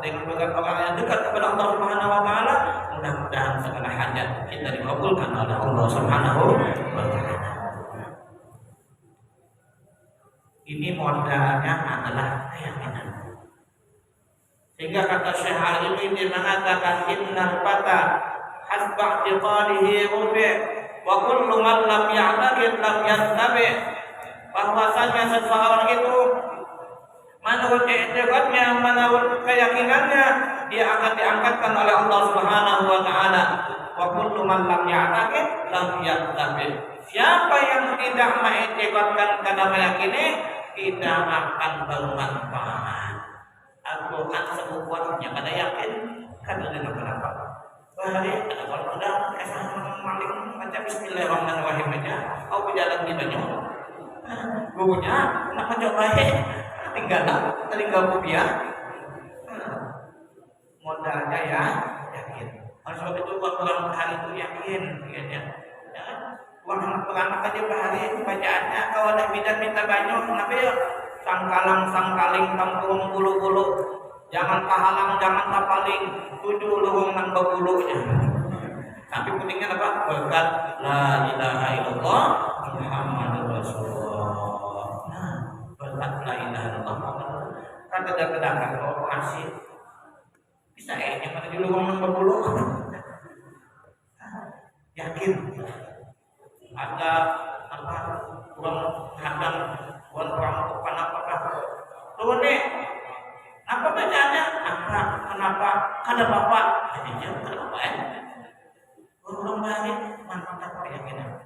Speaker 4: dengan berkat orang yang dekat kepada Allah Subhanahu wa taala, mudah-mudahan segala hajat kita dikabulkan oleh Allah Subhanahu wa taala. Ini modalnya adalah keyakinan. Sehingga kata Syekh Al-Ilmi dia mengatakan innal fata hasba i'tiqadihi rubi' wa kullu man lam ya'taqid lam yattabi'. Bahwasanya seseorang itu menurut i'tiqadnya, menurut keyakinannya, dia akan diangkatkan oleh Allah Subhanahu wa taala. Wa kullu man lam ya'taqid lam yattabi'. Siapa yang tidak mengiktikadkan karena meyakini, tidak akan bermanfaat. Al-Quran sebuahnya pada yakin karena ada beberapa. Bahari ada kalau ada kesan maling macam Bismillahirrahmanirrahim aja. Kau berjalan di banyak. Gurunya kenapa coba tinggal rupiah. Modalnya ya yakin. Oleh sebab itu orang hari itu yakin, ya. Uang anak aja bahari bacaannya kalau ada minta banyak, kenapa ya? Sangkaling kampung bulu-bulu, jangan pahalang, jangan tapaling, 7 luhung nang bebulunya. Tapi pentingnya apa? Berkat la ilaha illallah Muhammadur Rasulullah. Nah, berkat la ilaha illallah. Kan kadang-kadang kalau asik bisa yang pada di luhung nang bebulu. Yakin ada apa uang hadang uang perampokan apakah tuh nih apa bacaannya apa kenapa kada bapak jadi kada bapak belum balik mantap keyakinan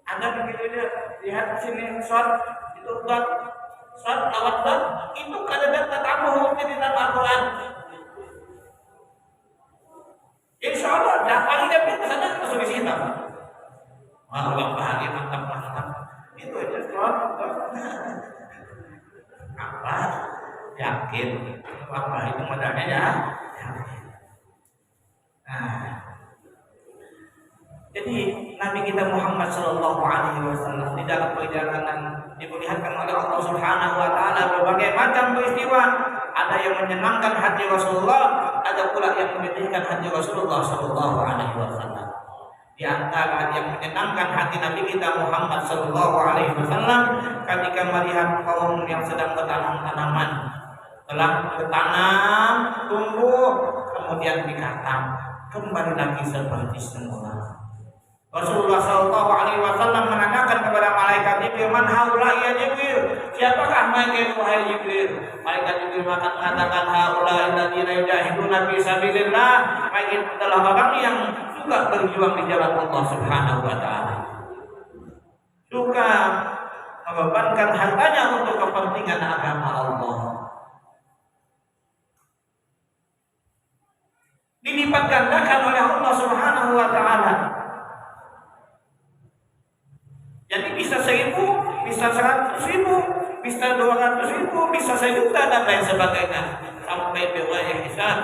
Speaker 4: ada begitu dia lihat sini shot itu shot lawat shot itu kada ada tamu di dalam Al-Quran. Insya Allah dapat dia pindah sana masuk di sini. Wah, orang bahagia mantap. Itu aja shot. Apa? Yakin. Apa itu modalnya ya? Yakin. Nah, jadi Nabi kita Muhammad Sallallahu Alaihi Wasallam di dalam perjalanan diperlihatkan oleh Allah Subhanahu Wa Taala berbagai macam peristiwa. Ada yang menyenangkan hati Rasulullah, ada pula yang menyedihkan hati Rasulullah Sallallahu Alaihi Wasallam. Di antara yang menyenangkan hati Nabi kita Muhammad Sallallahu Alaihi Wasallam ketika melihat kaum yang sedang bertanam tanaman, telah bertanam, tumbuh, kemudian dikatam, kembali lagi seperti semula. Rasulullah Sallallahu Alaihi Wasallam menanyakan kepada malaikat Jibril, "Man haula ya Jibril? Siapakah mereka wahai Jibril?" Malaikat Jibril mengatakan, "Haula alladziina yujahiduna fi sabilillah." Mereka adalah orang yang juga berjuang di jalan Allah Subhanahu wa taala. Juga mengorbankan hartanya untuk kepentingan agama Allah. Dilipat gandakan oleh Allah Subhanahu wa taala. Jadi bisa 1.000, bisa 100.000, bisa 200.000, bisa 1 juta dan lain sebagainya sampai bawah hisab.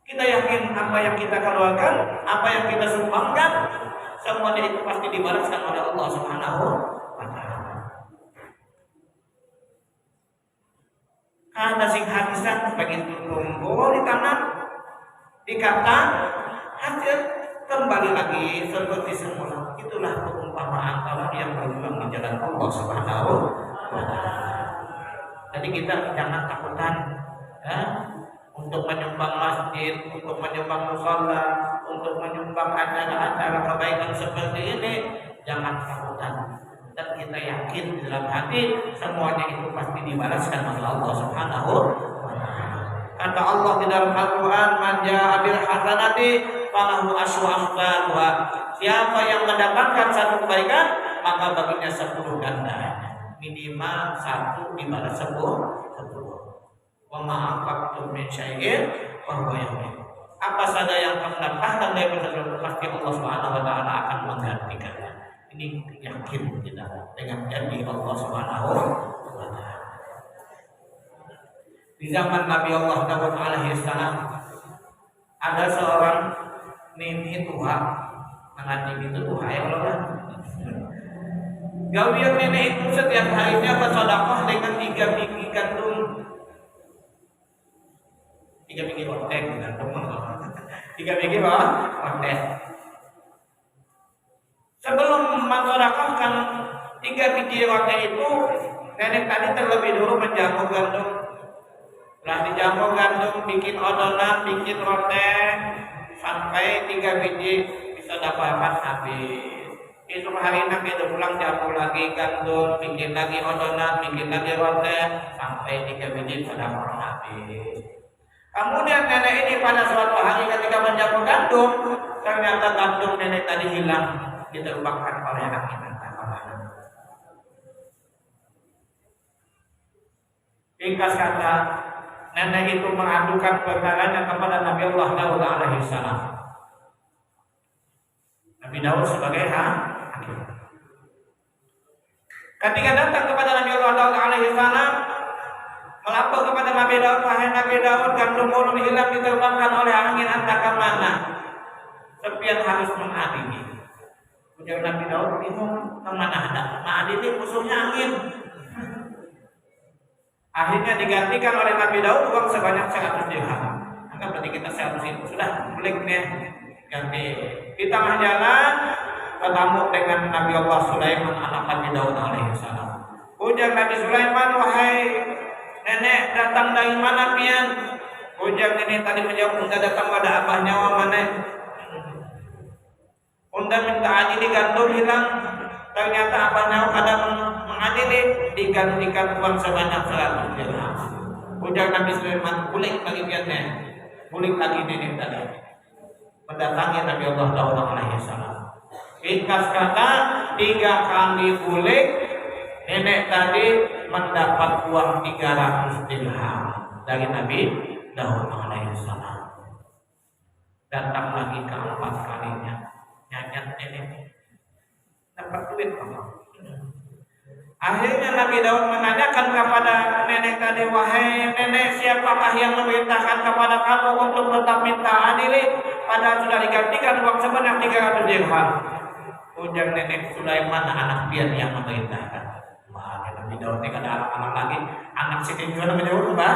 Speaker 4: Kita yakin apa yang kita keluarkan, apa yang kita sumbangkan, semuanya itu pasti dibalaskan oleh Allah Subhanahu wa taala. Karena sing hadisan pengen tumbuh ditanam, dikata hasil kembali lagi seperti semula. Itulah perumpamaan orang yang berjuang di jalan Allah Subhanahu wa taala. Jadi kita jangan takutan untuk menyumbang masjid, untuk menyumbang musala, untuk menyumbang acara-acara kebaikan seperti ini, jangan takutan. Dan kita yakin di dalam hati semuanya itu pasti dibalaskan oleh Allah Subhanahu wa taala. Kata Allah di dalam Al-Quran, "Man jaa'a bil hasanati falahu asyru amsalha." Siapa yang mendapatkan satu kebaikan, maka baginya 10 ganda. Minimal 1 dibalas 10. Wa ma anfaqtum min syai'in fa huwa yukhlifu. Apa saja yang kamu dapatkan dari sesuatu, pasti Allah Subhanahu wa taala akan menggantikannya. Ini yakin kita dengan janji Allah Subhanahu wa taala. Di zaman Nabi Allah Dawud alaihi salam ada seorang Nini tua, mengaji itu tuh ya Allah. Gawian nenek itu setiap harinya bersedekah dengan 3 biji gandum. 3 biji roti gandum. 3 biji roti. Sebelum mensedekahkan 3 biji roti itu, nenek tadi terlebih dulu menjamu gandum. Setelah dijamu gandum, bikin adonan, bikin roti sampai 3 biji bisa dapat habis. Esok hari nanti dia pulang jamu lagi gandum, bikin lagi adonan, bikin lagi roti sampai 3 biji sudah habis. Kemudian nenek ini pada suatu hari ketika menjamu gandum, ternyata gandum nenek tadi hilang, diterbangkan oleh angin entah kemana. Ringkas kata, nenek itu mengadukan perkaranya kepada Nabi Allah Daud alaihi salam. Nabi Daud sebagai hakim. Ketika datang kepada Nabi Allah Daud alaihi salam, melapor kepada Nabi Daud, wahai Nabi Daud, gandum ulun hilang diterbangkan oleh angin entah kemana. Sepian harus mengadili. Ujar Nabi Daud, bingung kemana ada mengadili musuhnya angin. Akhirnya digantikan oleh Nabi Daud uang sebanyak 100 dirham. Maka berarti kita 100 itu sudah belinya ganti. Di tengah jalan ketemu dengan Nabi Allah Sulaiman anak Nabi Daud alaihi salam. Ujar Nabi Sulaiman, wahai nenek, datang dari mana pian? Ujar nenek tadi menjawab, unda datang pada abahnya wa mana? Unda minta adili gandum hilang. Ternyata abahnya ada mengadili, digantikan uang sebanyak 100 dirham. Ujar Nabi Sulaiman, bulik lagi piannya, bulik lagi nenek tadi. Mendatangi Nabi Allah Daud alaihi salam. Ringkas kata, 3 kali bulik, nenek tadi mendapat uang 300 dirham dari Nabi Daud alaihi salam. Datang lagi keempat kalinya, nyanyat nenek dapat duit kamu. Akhirnya Nabi Daud menanyakan kepada nenek tadi, wahai nenek, siapakah yang memerintahkan kepada kamu untuk tetap minta adili padahal sudah digantikan uang sebanyak 300 dirham? Ujar nenek Sulaiman, anak pian yang memerintahkan. Wah, Nabi Daud ini ada anak lagi, anak Siti juga namanya Urbah.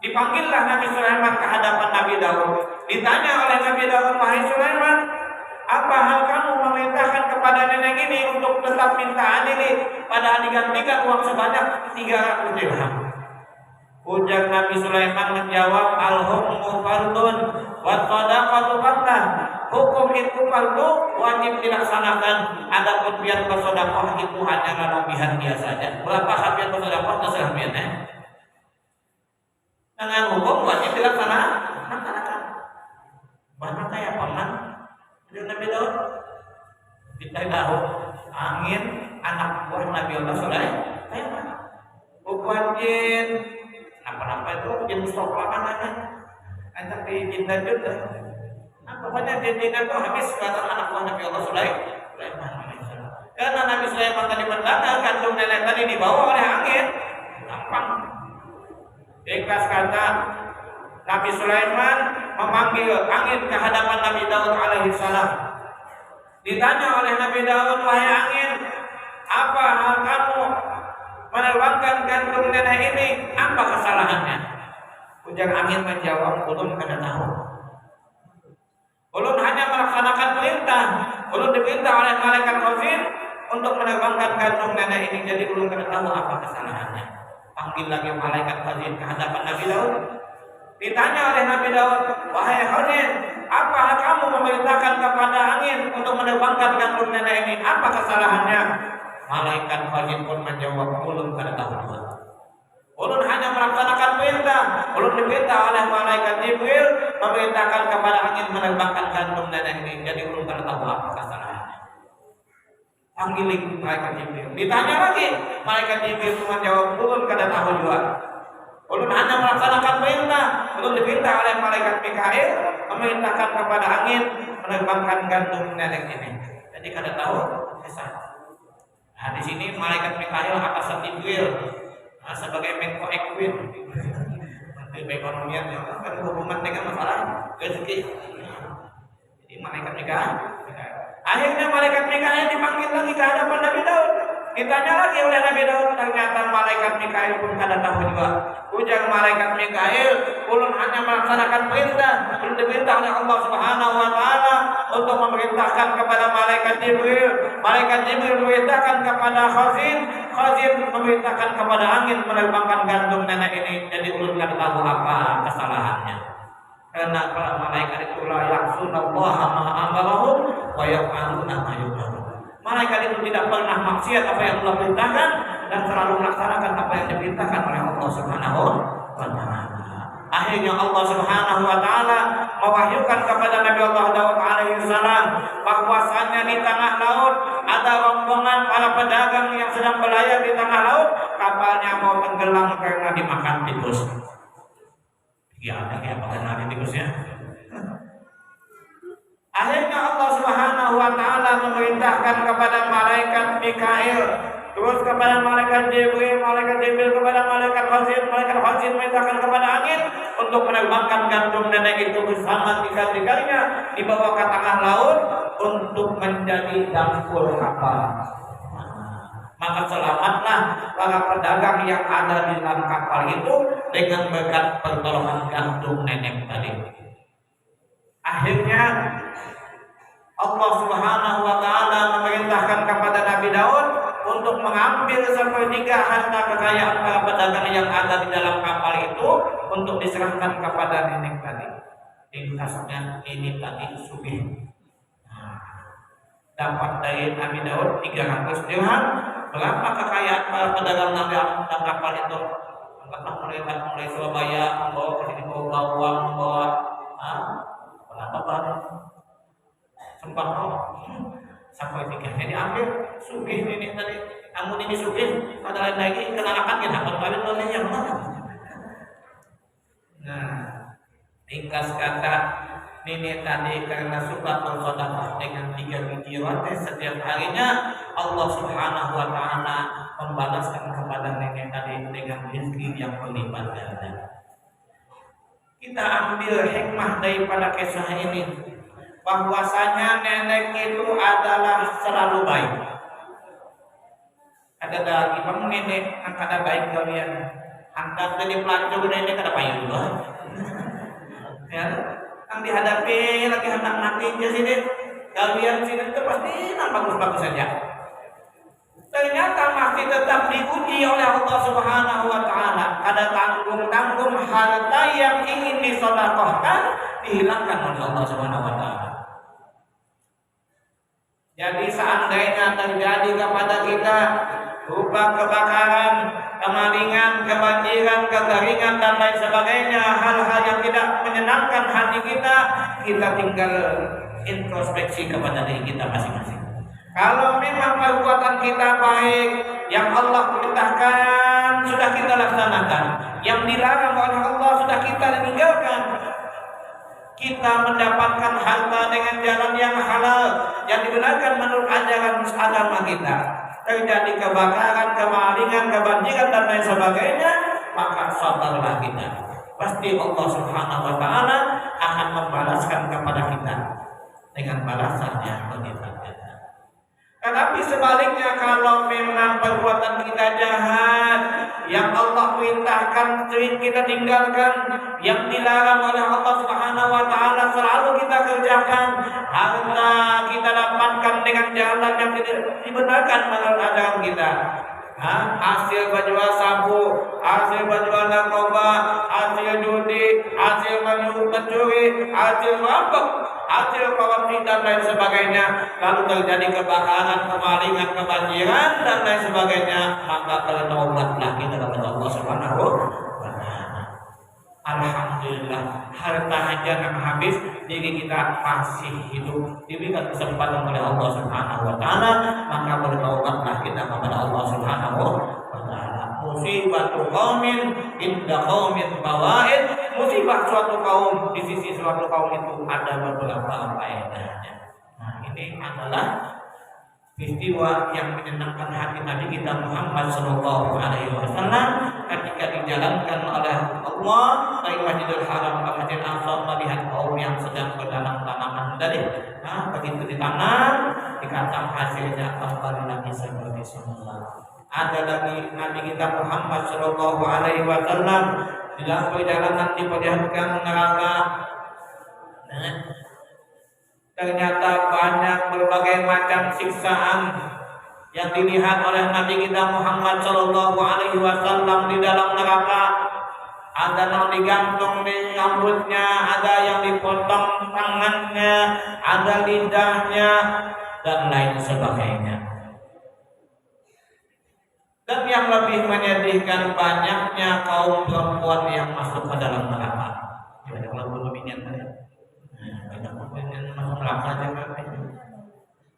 Speaker 4: Dipanggillah Nabi Sulaiman ke hadapan Nabi Daud. Ditanya oleh Nabi Daud, wahai Sulaiman, apa hal kamu memerintahkan kepada nenek ini untuk tetap minta adili padahal digantikan uang sebanyak 300 dirham? Ujar Nabi Sulaiman menjawab, al-hukmu fardun wa shadaqatu fardun. Hukum itu fardu, wajib dilaksanakan. Adapun biar bersedekah itu hanyalah lebihan dia saja. Berapa sapian bersedekah terserah biar dengan hukum wajib dilaksanakan. Mana kayak paman? Nabi Daud kita tahu angin anak buah Nabi Allah Sulaiman. Bukan jin apa-apa itu jin stok makanannya. Ada di jin tajud dah. Apa banyak jin itu habis kata anak buah Nabi Allah Sulaiman. Karena Nabi Sulaiman tadi mendadak kandung nenek tadi dibawa oleh angin. Gampang. Ikhlas kata Nabi Sulaiman memanggil angin ke hadapan Nabi Daud alaihi salam. Ditanya oleh Nabi Daud, wahai angin, apa hal kamu menerbangkan gandum nenek ini? Apa kesalahannya? Ujar angin menjawab, ulun kada tahu. Ulun hanya melaksanakan perintah. Ulun diperintah oleh malaikat Khazin untuk menerbangkan gandum nenek ini. Jadi ulun kada tahu apa kesalahannya. Panggil lagi malaikat Khazin ke hadapan Nabi Daud. Ditanya oleh Nabi Daud, wahai Khazin, apa kamu memerintahkan kepada angin untuk menerbangkan gandum nenek ini? Apa kesalahannya? Malaikat Khazin pun menjawab, ulun kada tahu. Ulun hanya melaksanakan perintah. Ulun diperintah oleh malaikat Jibril memerintahkan kepada angin menerbangkan gandum nenek ini. Jadi ulun kada tahu apa kesalahannya. Panggil malaikat Jibril. Ditanya lagi, malaikat Jibril pun menjawab, ulun kada tahu juga. Ulun hanya melaksanakan perintah. Ulun diperintah oleh malaikat Mikail memerintahkan kepada angin menerbangkan gandum nenek ini. Jadi kada tahu kisah. Nah, di sini malaikat Mikail atas Jibril sebagai Menko Equin, Menteri Perekonomian yang berhubungan dengan masalah rezeki. Ini malaikat Mikail. Akhirnya malaikat Mikail dipanggil lagi ke hadapan Nabi Daud. Ditanya lagi oleh Nabi Daud, ternyata malaikat Mikail pun kada tahu juga. Ujar malaikat Mikail, ulun hanya melaksanakan perintah, diperintah oleh Allah Subhanahu wa taala untuk memerintahkan kepada malaikat Jibril. Malaikat Jibril memerintahkan kepada Khazin, Khazin memerintahkan kepada angin menerbangkan gandum nenek ini. Jadi ulun kada tahu apa kesalahannya. Karena para malaikat itu la ya'sunallaha ma amarahum wa yaf'aluna ma yu'marun. Malaikat itu tidak pernah maksiat apa yang Allah perintahkan dan selalu melaksanakan apa yang diperintahkan oleh Allah Subhanahu wa taala. Akhirnya Allah Subhanahu wa taala mewahyukan kepada Nabi Allah Daud alaihi salam bahwasanya di tengah laut ada rombongan para pedagang yang sedang berlayar di tengah laut, kapalnya mau tenggelam karena dimakan tikus. Ya, ada kayak makan tikus ya. Akhirnya Allah Subhanahu wa taala memerintahkan kepada malaikat Mikail, terus kepada malaikat Jibril kepada malaikat Khazin memerintahkan kepada angin untuk menerbangkan gandum nenek itu bersama tiga-tiganya dibawa ke tengah laut untuk menjadi dapur kapal. Maka selamatlah para pedagang yang ada di dalam kapal itu dengan berkat pertolongan gandum nenek tadi. Akhirnya Allah Subhanahu wa taala memerintahkan kepada Nabi Daud untuk mengambil sepertiga harta kekayaan para pedagang yang ada di dalam kapal itu untuk diserahkan kepada nenek tadi. Ringkasnya ini tadi sugih. Dapat dari Nabi Daud 300 dirham. Berapa kekayaan para pedagang dalam kapal itu? Mulai Surabaya, membawa ke sini, membawa uang, membawa berapa banyak? Sempat sampai 3. Jadi ambil sugih ini tadi. Namun ini sugih, ada lain lagi kenalakan kita kawin oleh yang mana? Nah, ringkas kata ini tadi karena suka bersedekah dengan 3 biji roti setiap harinya, Allah Subhanahu wa taala membalaskan kepada nenek tadi dengan rezeki yang berlipat ganda. Kita ambil hikmah daripada kisah ini, bahwasanya nenek itu adalah selalu baik. Ada lagi bang nenek angkat baik kalian, angkat jadi pelancong nenek kada baik juga. Ya, yang dihadapi lagi hendak mati di sini, kalian sini itu pasti nampak bagus saja. Ternyata masih tetap diuji oleh Allah Subhanahu wa taala. Ada tanggung-tanggung harta yang ingin disedekahkan dihilangkan oleh Allah Subhanahu wa taala. Jadi seandainya terjadi kepada kita berupa kebakaran, kemalingan, kebanjiran, kekeringan dan lain sebagainya, hal-hal yang tidak menyenangkan hati kita, kita tinggal introspeksi kepada diri kita masing-masing. Kalau memang perbuatan kita baik, yang Allah perintahkan sudah kita laksanakan, yang dilarang oleh Allah sudah kita tinggalkan, kita mendapatkan harta dengan jalan yang halal, yang digunakan menurut ajaran agama kita, terjadi kebakaran, kemalingan, kebanjiran dan lain sebagainya, maka sabarlah kita. Pasti Allah Subhanahu wa taala akan membalaskan kepada kita dengan balasan yang berlipat-lipat. Tetapi sebaliknya, kalau memang perbuatan kita jahat, yang Allah perintahkan sering kita tinggalkan, yang dilarang oleh Allah Subhanahu wa taala selalu kita kerjakan, harta kita dapatkan dengan jalan yang dibenarkan menurut ajaran kita. Hasil berjual sabu, hasil berjual narkoba, hasil judi, hasil mencuri, hasil merampok, hasil korupsi dan lain sebagainya, lalu terjadi kebakaran, kemalingan, kebanjiran dan lain sebagainya, maka bertaubatlah kita kepada Allah Subhanahu wa taala. Alhamdulillah, harta aja yang habis, diri kita masih hidup, diberikan kesempatan oleh Allah Subhanahu wa taala, maka bertaubatlah kita kepada Allah Subhanahu wa taala. Musibatu qaumin inda qaumin fawaid, musibah suatu kaum di sisi suatu kaum itu ada beberapa faedahnya. Nah, ini adalah peristiwa yang menyenangkan hati Nabi kita Muhammad sallallahu alaihi wasallam ketika dijalankan oleh Allah dari Masjidil Haram ke Masjidil Aqsa, melihat kaum yang sedang berdalam tanaman Dari begitu ditanam, dikatang hasilnya kembali lagi seperti semula. Ada lagi Nabi kita Muhammad Shallallahu Alaihi Wasallam di dalam perjalanan diperlihatkan neraka. Ternyata banyak berbagai macam siksaan yang dilihat oleh Nabi kita Muhammad Shallallahu Alaihi Wasallam di dalam neraka. Ada yang digantung di rambutnya, ada yang dipotong tangannya, ada lidahnya, dan lain sebagainya. Dan yang lebih menyedihkan banyaknya kaum perempuan yang masuk ke dalam neraka. Banyak lebihnya banyak yang masuk neraka juga.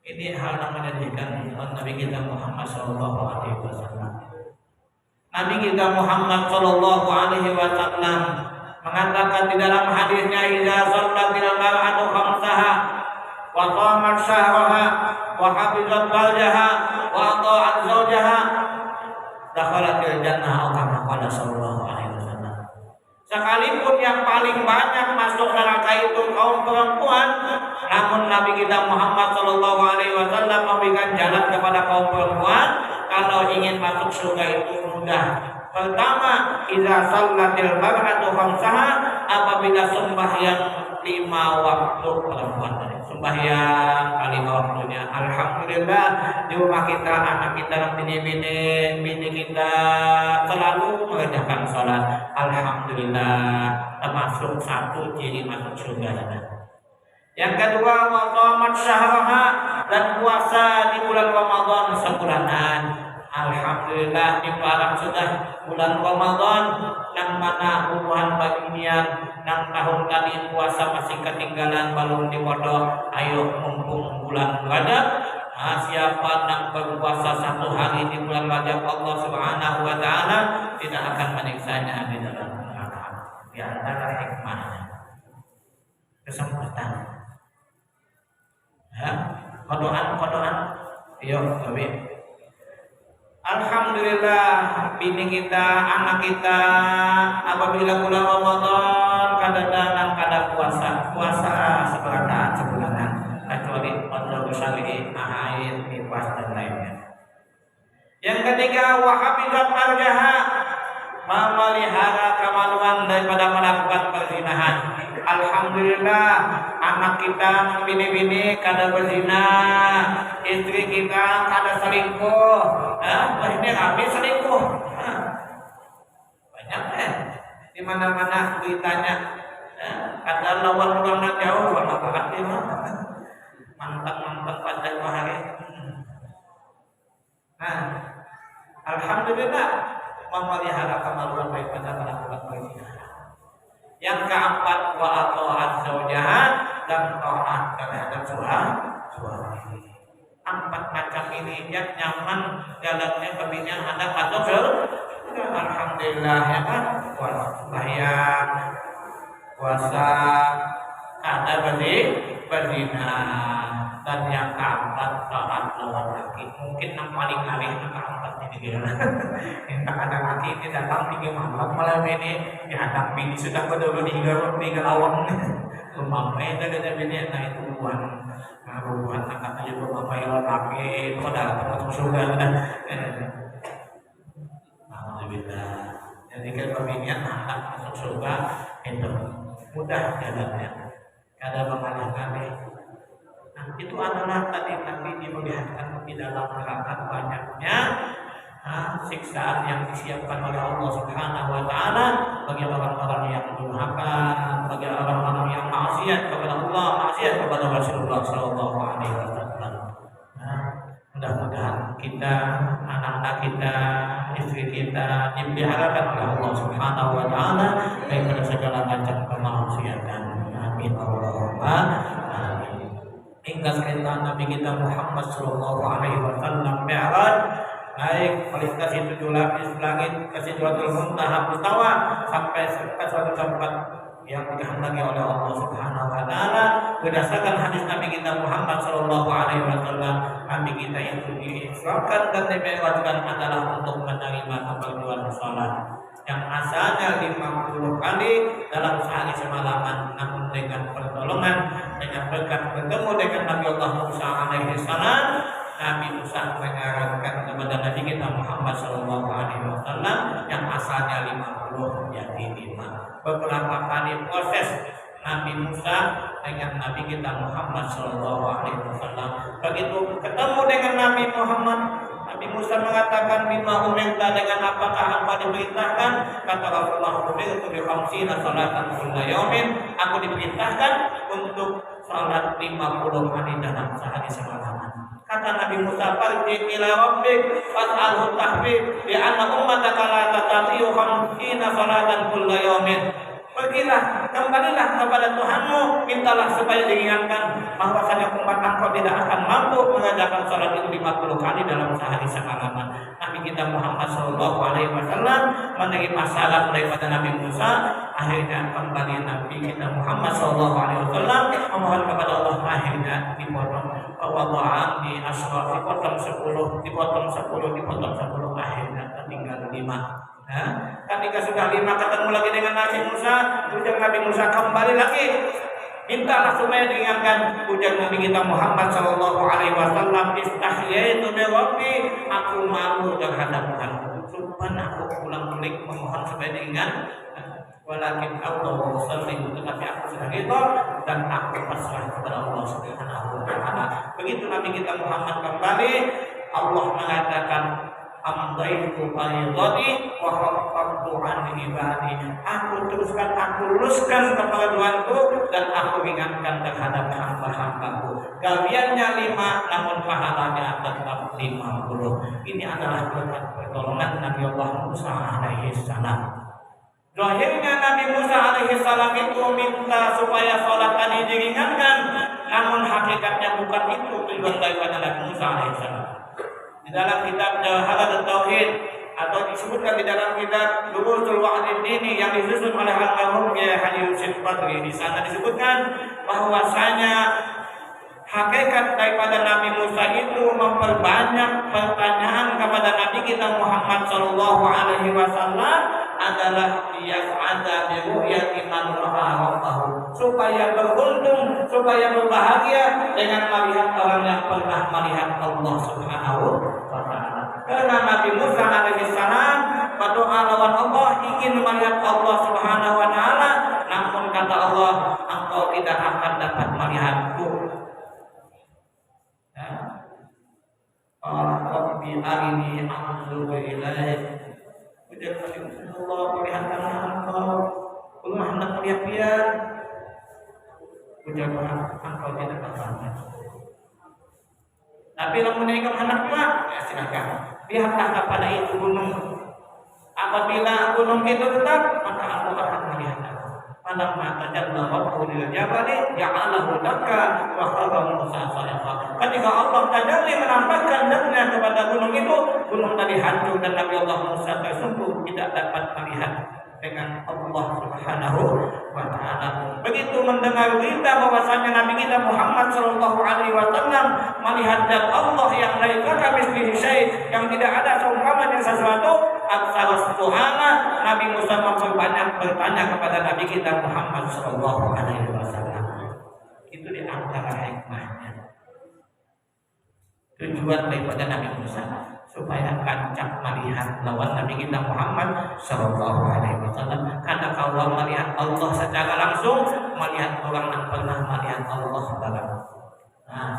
Speaker 4: Ini hal yang menyedihkan Nabi kita Muhammad Shallallahu Alaihi Wasallam. Nabi kita Muhammad Shallallahu Alaihi Wasallam mengatakan di dalam hadisnya, "Idza shallatil mar'atu khamsaha wa qamat syahraha wa hafizat farjaha wa ata'at zawjaha dakhalatil jannah." Kama qala sallallahu alaihi wasallam. Sekalipun yang paling banyak masuk neraka itu kaum perempuan, namun Nabi kita Muhammad Shallallahu Alaihi Wasallam memberikan jalan kepada kaum perempuan kalau ingin masuk surga itu mudah. Pertama, idza shallatil mar'atu khamsaha, apabila sembahyang 5 waktu perempuan. Sembahyang 5 waktunya. Alhamdulillah di rumah kita, anak kita dan bini kita selalu mengerjakan sholat. Alhamdulillah, termasuk satu ciri masuk surga. Yang kedua, wa qamat syahraha, dan puasa di bulan Ramadan sebulanan. Alhamdulillah diparak sudah bulan Ramadan, yang mana hubungan bagian yang tahun tadi puasa masih ketinggalan belum dipodok. Ayo mumpung bulan Rajab, siapa yang berpuasa 1 hari di bulan Rajab, Allah Subhanahu wa taala tidak akan menyiksanya di dalam neraka. Di antara hikmahnya kesempatan. Kodoan. Yuk, Babi. Alhamdulillah, bini kita, anak kita, apabila bulan Ramadan kadang-kadang kada puasa sebulanan, kecuali pada usali, haid, nifas dan lainnya. Yang ketiga, wa hafizat farjaha, memelihara kemaluan daripada melakukan perzinahan. Alhamdulillah, anak kita bini-bini kada berzina, istri kita kada selingkuh, ini habis selingkuh. Banyak di mana-mana beritanya. Kada lawan orang jauh, kalau hati mantan pada hari. Alhamdulillah, memelihara kemaluan daripada melakukan perzinahan. Yang keempat, wa ata'at zawjaha, dan taat terhadap suami. 4 macam ini yang nyaman jalannya pembinaan anak atau alhamdulillah ya kan. Sembahyang, puasa, kada berzina, dan yang keempat taat lawan laki. Mungkin yang paling aneh itu keempat ini dia. Entah ada laki ini datang 3 malam malam ini dihadap bini sudah betul tinggal awam. Mamai dari bini naik tuan. Rubuhan angkat aja mamai laki pada masuk surga. Alhamdulillah. Jadi kalau pemilihan anak masuk surga itu mudah jalannya. Kada mengalahkan. Itu adalah tadi Nabi diperlihatkan di dalam neraka banyaknya siksaan yang disiapkan oleh Allah Subhanahu wa taala bagi orang-orang yang durhaka, bagi orang-orang yang maksiat kepada Allah, maksiat kepada Rasulullah sallallahu alaihi wasallam. Mudah-mudahan kita, anak-anak kita, istri kita dipeliharakan oleh Allah Subhanahu wa taala daripada segala macam kemaksiatan. Amin Allahumma amin. Hingga cerita Nabi kita Muhammad sallallahu alaihi wasallam Mi'raj, naik melintasi 7 lapis langit ke Sidratul Muntaha Mustawa sampai ke suatu tempat yang dikehendaki oleh Allah Subhanahu wa taala. Berdasarkan hadis Nabi kita Muhammad sallallahu alaihi wasallam, Nabi kita itu diisrakan dan dibebaskan adalah untuk menerima keperluan salat yang asalnya 50 kali dalam sehari semalaman, namun dengan pertolongan, dengan berkat bertemu dengan Nabi Allah Musa alaihi salam, Nabi Musa mengarahkan kepada Nabi kita Muhammad sallallahu alaihi wasallam yang asalnya 50 menjadi 5. Beberapa kali proses Nabi Musa dengan Nabi kita Muhammad sallallahu alaihi wasallam. Begitu ketemu dengan Nabi Muhammad, Nabi Musa mengatakan, bima umirta, dengan apakah hamba diperintahkan? Kata Rasulullah, umirtu bi khamsina salatan kulla yaumin, aku diperintahkan untuk salat 50 kali dalam sehari semalaman. Kata Nabi Musa, farji ila rabbik fas'alhu tahbib bi anna ummataka la tatati'u khamsina salatan kulla yaumin. Pergilah, kembalilah kepada Tuhanmu, mintalah supaya diingatkan bahwasanya umat engkau tidak akan mampu mengerjakan salat itu 50 kali dalam sehari semalaman. Nabi kita Muhammad sallallahu alaihi wasallam menerima salam daripada Nabi Musa. Akhirnya kembali Nabi kita Muhammad sallallahu alaihi wasallam memohon kepada Allah, akhirnya dipotong. Wallahu di asra, dipotong 10, dipotong 10, dipotong 10, akhirnya tinggal 5. Ketika sudah 5 ketemu lagi dengan Nabi Musa, ujar Nabi Musa kembali lagi, mintalah supaya diingatkan. Ujar Nabi kita Muhammad sallallahu alaihi wasallam, istahyaitu bi rabbi, aku malu terhadap Tuhanku, supaya aku ulang-ulang memohon supaya diingat. Walakin Allah sallallahu, tetapi aku sudah ridha dan aku pasrah kepada Allah Subhanahu wa taala. Begitu Nabi kita Muhammad kembali, Allah mengatakan, amdaitu faridati wa khaffaftu an ibadi. Aku teruskan, aku luruskan keperluanku dan aku ringankan terhadap hamba-hambaku. Kaliannya 5, namun pahalanya tetap 50. Ini adalah berkat pertolongan Nabi Allah Musa alaihi salam. Zahirnya Nabi Musa alaihi salam itu minta supaya salat tadi diringankan, namun hakikatnya bukan itu tujuan daripada Nabi Musa alaihi salam. Di dalam kitab Jawharatul Tauhid atau disebutkan di dalam kitab Durusul Wa'din ini yang disusun oleh Al-Marhum Kiai Haji Husin Badri, di sana disebutkan bahwasanya hakikat daripada Nabi Musa itu memperbanyak pertanyaan kepada Nabi kita Muhammad sallallahu alaihi wasallam adalah yas'ada bi ru'yati man ra'a rabbahu, supaya beruntung, supaya berbahagia dengan melihat orang yang pernah melihat Allah Subhanahu wa taala. Karena Nabi Musa alaihi salam berdoa lawan Allah ingin melihat Allah Subhanahu wa taala, namun kata Allah, engkau tidak akan dapat melihatku. Rabbi arini anzur ilaik. Ujar Allah, perlihatkanlah engkau, Allah hendak melihat dia. Ujar engkau tidak dapat. Tapi lamun engkau hendak melihat, ya silakan. Lihatlah kepada itu gunung. Apabila gunung itu tetap, maka aku akan melihat. Falamma tajalla rabbuhu lil jabali ja'alahu dakka wa kharra Musa sa'iqa. Ketika Allah tajalli menampakkan zatnya kepada gunung itu, gunung tadi hancur dan Nabi Allah Musa tersungkur tidak dapat melihat dengan Allah Subhanahu wa taala. Begitu mendengar berita bahwasanya Nabi kita Muhammad sallallahu alaihi wasallam melihat zat Allah yang laisa kamitslihi syai', yang tidak ada seumpamanya sesuatu, aksara suhana, Nabi Musa memperbanyak bertanya kepada Nabi kita Muhammad sallallahu alaihi wasallam. Itu di antara hikmahnya. Tujuan daripada Nabi Musa supaya kancak melihat lawan Nabi kita Muhammad sallallahu alaihi wasallam. Karena kalau melihat Allah secara langsung, melihat orang yang pernah melihat Allah barang.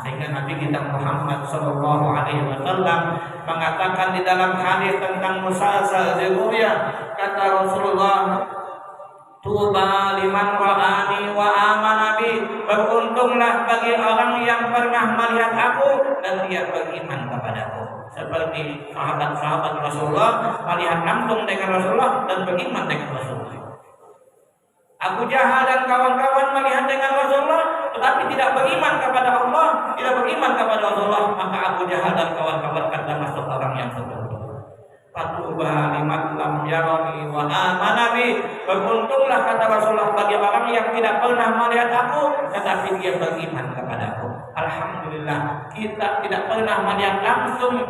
Speaker 4: Sehingga Nabi kita Muhammad sallallahu alaihi wasallam mengatakan di dalam hadis tentang musalsal ru'ya, kata Rasulullah, tuba liman ra'ani wa amana bi, beruntunglah bagi orang yang pernah melihat aku dan dia beriman kepadaku. Seperti sahabat-sahabat Rasulullah melihat langsung dengan Rasulullah dan beriman dengan Rasulullah. Abu Jahal dan kawan-kawan melihat dengan Rasulullah tetapi tidak beriman kepada Allah, tidak beriman kepada Rasulullah, maka Abu Jahal dan kawan-kawan kata masuk orang yang beruntung. Fatuba liman lam yarani wa amana bi. Beruntunglah kata Rasulullah bagi orang yang tidak pernah melihat aku tetapi dia beriman kepadaku. Alhamdulillah kita tidak pernah melihat langsung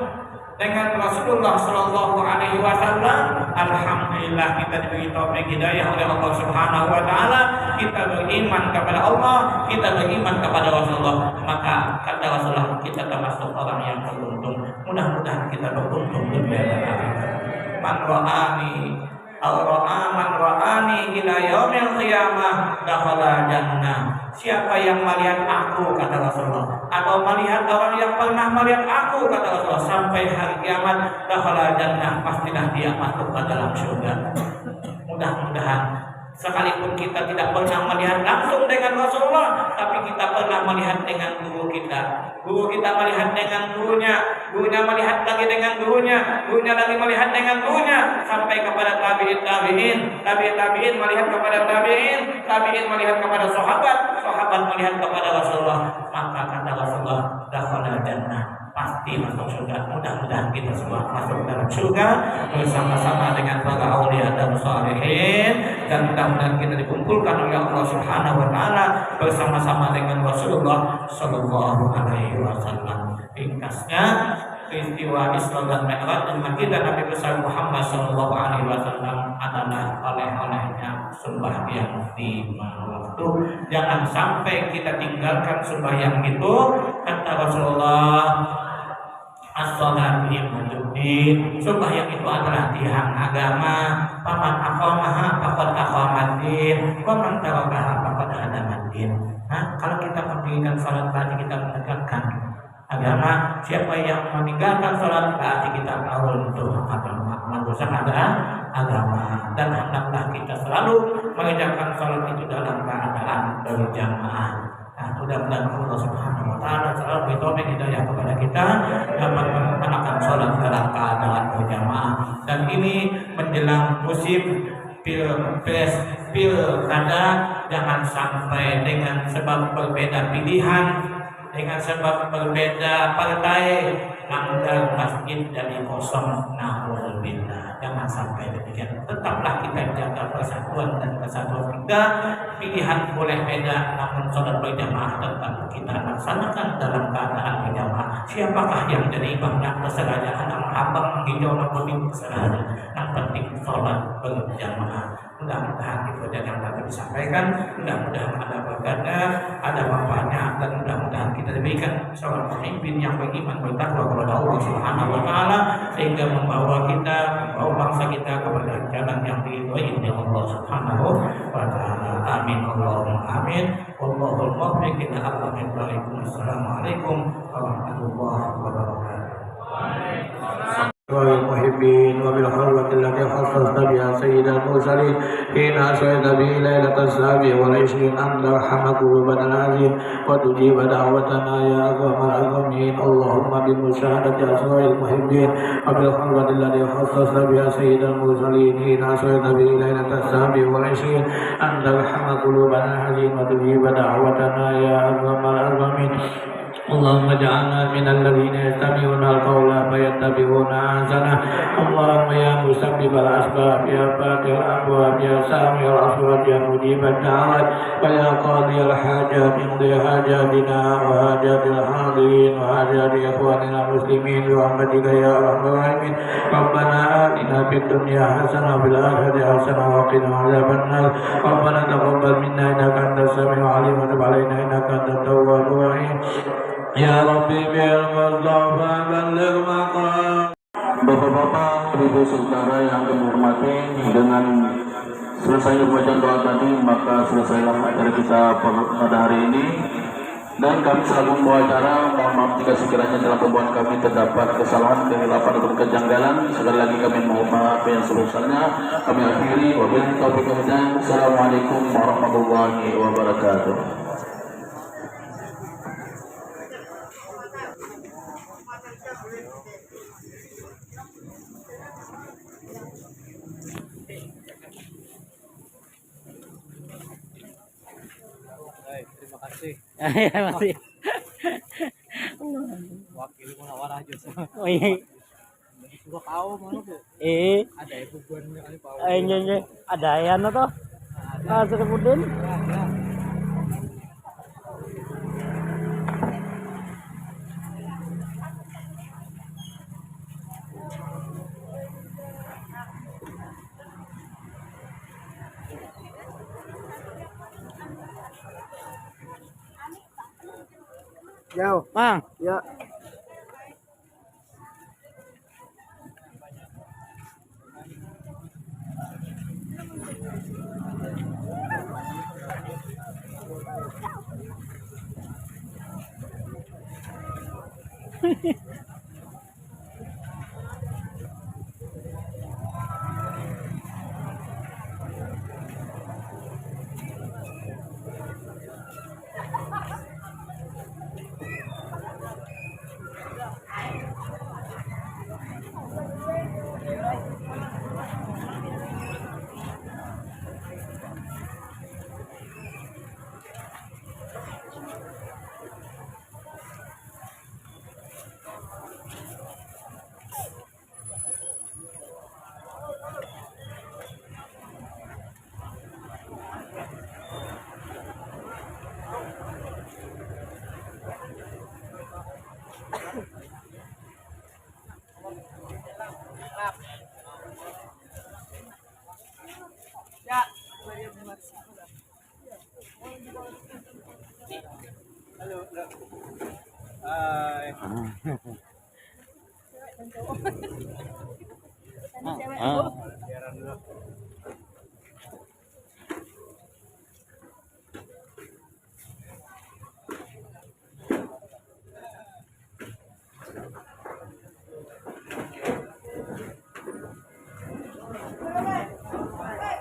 Speaker 4: dengan Rasulullah Shallallahu Alaihi Wasallam. Alhamdulillah kita diberi taufik hidayah oleh Allah Subhanahu Wa Taala. Kita beriman kepada Allah, kita beriman kepada Rasulullah. Maka kata Rasulullah kita termasuk orang yang beruntung. Mudah-mudahan kita beruntung dunia dan akhirat. Man ra'ani man ra'ani ila yaumil qiyamah dakhala jannah. Siapa yang melihat aku kata Rasulullah atau melihat orang yang pernah melihat aku kata Rasulullah sampai hari kiamat dakhala jannah, pastilah dia masuk ke dalam surga. Mudah-mudahan sekalipun kita tidak pernah melihat langsung dengan Rasulullah, tapi kita pernah melihat dengan guru kita. Guru kita melihat dengan gurunya, gurunya melihat lagi dengan gurunya, gurunya lagi melihat dengan gurunya, sampai kepada tabi'in melihat kepada tabi'in melihat kepada sahabat melihat kepada Rasulullah. Maka kata Rasulullah, dakhala jannah, pasti masuk surga. Mudah-mudahan kita semua masuk dalam surga bersama-sama dengan para aulia dan salihin, dan mudah-mudahan kita dikumpulkan oleh Allah Subhanahu Wa Taala bersama-sama dengan Rasulullah Sallallahu Alaihi Wasallam. Ringkasnya, peristiwa Isra dan Mi'raj dan baginda Nabi besar Muhammad Sallallahu Alaihi Wasallam adalah oleh-olehnya sembahyang 5 waktu. Jangan sampai kita tinggalkan sembahyang itu. Kata Rasulullah, as-sholatu imaduddin, sembahyang itu adalah tiang agama. Paman aqamaha faqad aqamaddin, wa man tarakaha faqad hadamaddin. Kalau kita mendirikan salat berarti kita menegakkan agama. Siapa yang meninggalkan salat berarti kita runtuh agama, merusak agama. Dan hendaklah kita selalu mengerjakan salat itu dalam keadaan berjamaah. Mudah-mudahan Allah Subhanahu Wa Taala selalu beri taufik hidayah kepada kita dapat melaksanakan sholat dalam keadaan berjamaah. Dan ini menjelang musim pilkada, jangan sampai dengan sebab berbeda pilihan, dengan sebab berbeda partai, langgar masjid jadi kosong. Na'udzubillah, jangan sampai demikian. Tetaplah kita jaga persatuan dan kesatuan kita. Pilihan boleh beda, namun sholat berjamaah tetap kita laksanakan dalam keadaan berjamaah. Siapakah yang jadi imamnya terserah, anak abang hijau namun terserah. Yang penting sholat berjamaah. Mudah-mudahan itu saja yang dapat disampaikan. Mudah-mudahan ada berkahnya, ada manfaatnya, dan mudah-mudahan kita diberikan seorang pemimpin yang beriman bertakwa kepada Allah Subhanahu Wa Taala sehingga membawa bangsa kita kepada jalan yang diridhoi oleh Allah Subhanahu Wa Taala. Amin Allahumma amin. Wallahul muwaffiq ila aqwamit thoriq. Assalamualaikum warahmatullahi wabarakatuh.
Speaker 3: والمحبين وبالخلوة التي خصصت بها سيد المرسلين حين أسعد به ليلة السابع والعشرين أن ترحم قلوبنا العزيز وتجيب دعوتنا يا أكرم الأكرمين. اللهم بمشاهدة أسرار المحبين وبالخلوة التي خصصت بها سيد المرسلين حين أسعد به ليلة السابع والعشرين أن ترحم قلوبنا العزيز وتجيب دعوتنا يا أكرم الأكرمين. اللهم اجعلنا من الذين يستمعون القول فيتبعون احسنه. اللهم يا مسبب الاسباب يا فاتح الابواب يا سامع الاصوات يا مجيب الدعوات ويا قاضي الحاجات اقضي حاجاتنا وحاجات الحاضرين وحاجات اخواننا المسلمين برحمتك يا ارحم الراحمين. ربنا اتنا في الدنيا حسنه وفي الاخره حسنه وقنا عذاب النار. ربنا تقبل منا انك انت السميع العليم وتب علينا انك انت التواب الرحيم. Ya Rabbi bil Mustafa balligh maqam.
Speaker 2: Bapak-bapak, ibu saudara yang kami hormati, dengan selesai bacaan doa tadi maka selesailah acara kita pada hari ini. Dan kami selalu membawa acara, mohon maaf jika sekiranya dalam pembuatan kami terdapat kesalahan, kehilafan atau kejanggalan. Sekali lagi kami mohon maaf yang sebesarnya. Kami akhiri wabillahi taufiq wal hidayah. Assalamualaikum warahmatullahi wabarakatuh.
Speaker 5: Terima kasih. Ya masih. Wakil Munawwarah Jus. Oh iya. Gua kau mana tuh? Ada ibu gua nih kali pau.
Speaker 6: Nya ada yan na to. Saripudin.
Speaker 5: Jauh.
Speaker 6: Mang,
Speaker 5: Ya.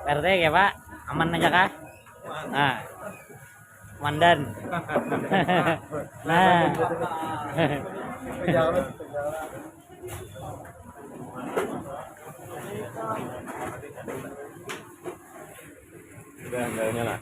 Speaker 6: RT ya Pak, aman aja kah? Nah, mandan. Nah,
Speaker 3: Udah enggak nyala.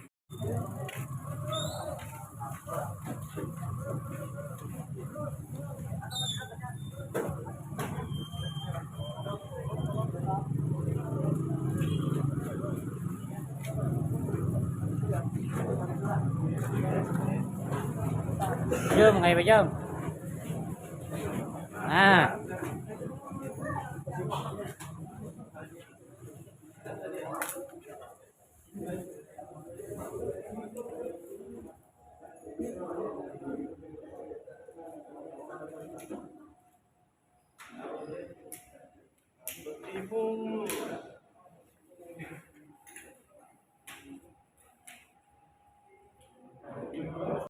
Speaker 6: jom ngay Pak jom. Nah,
Speaker 3: Ibu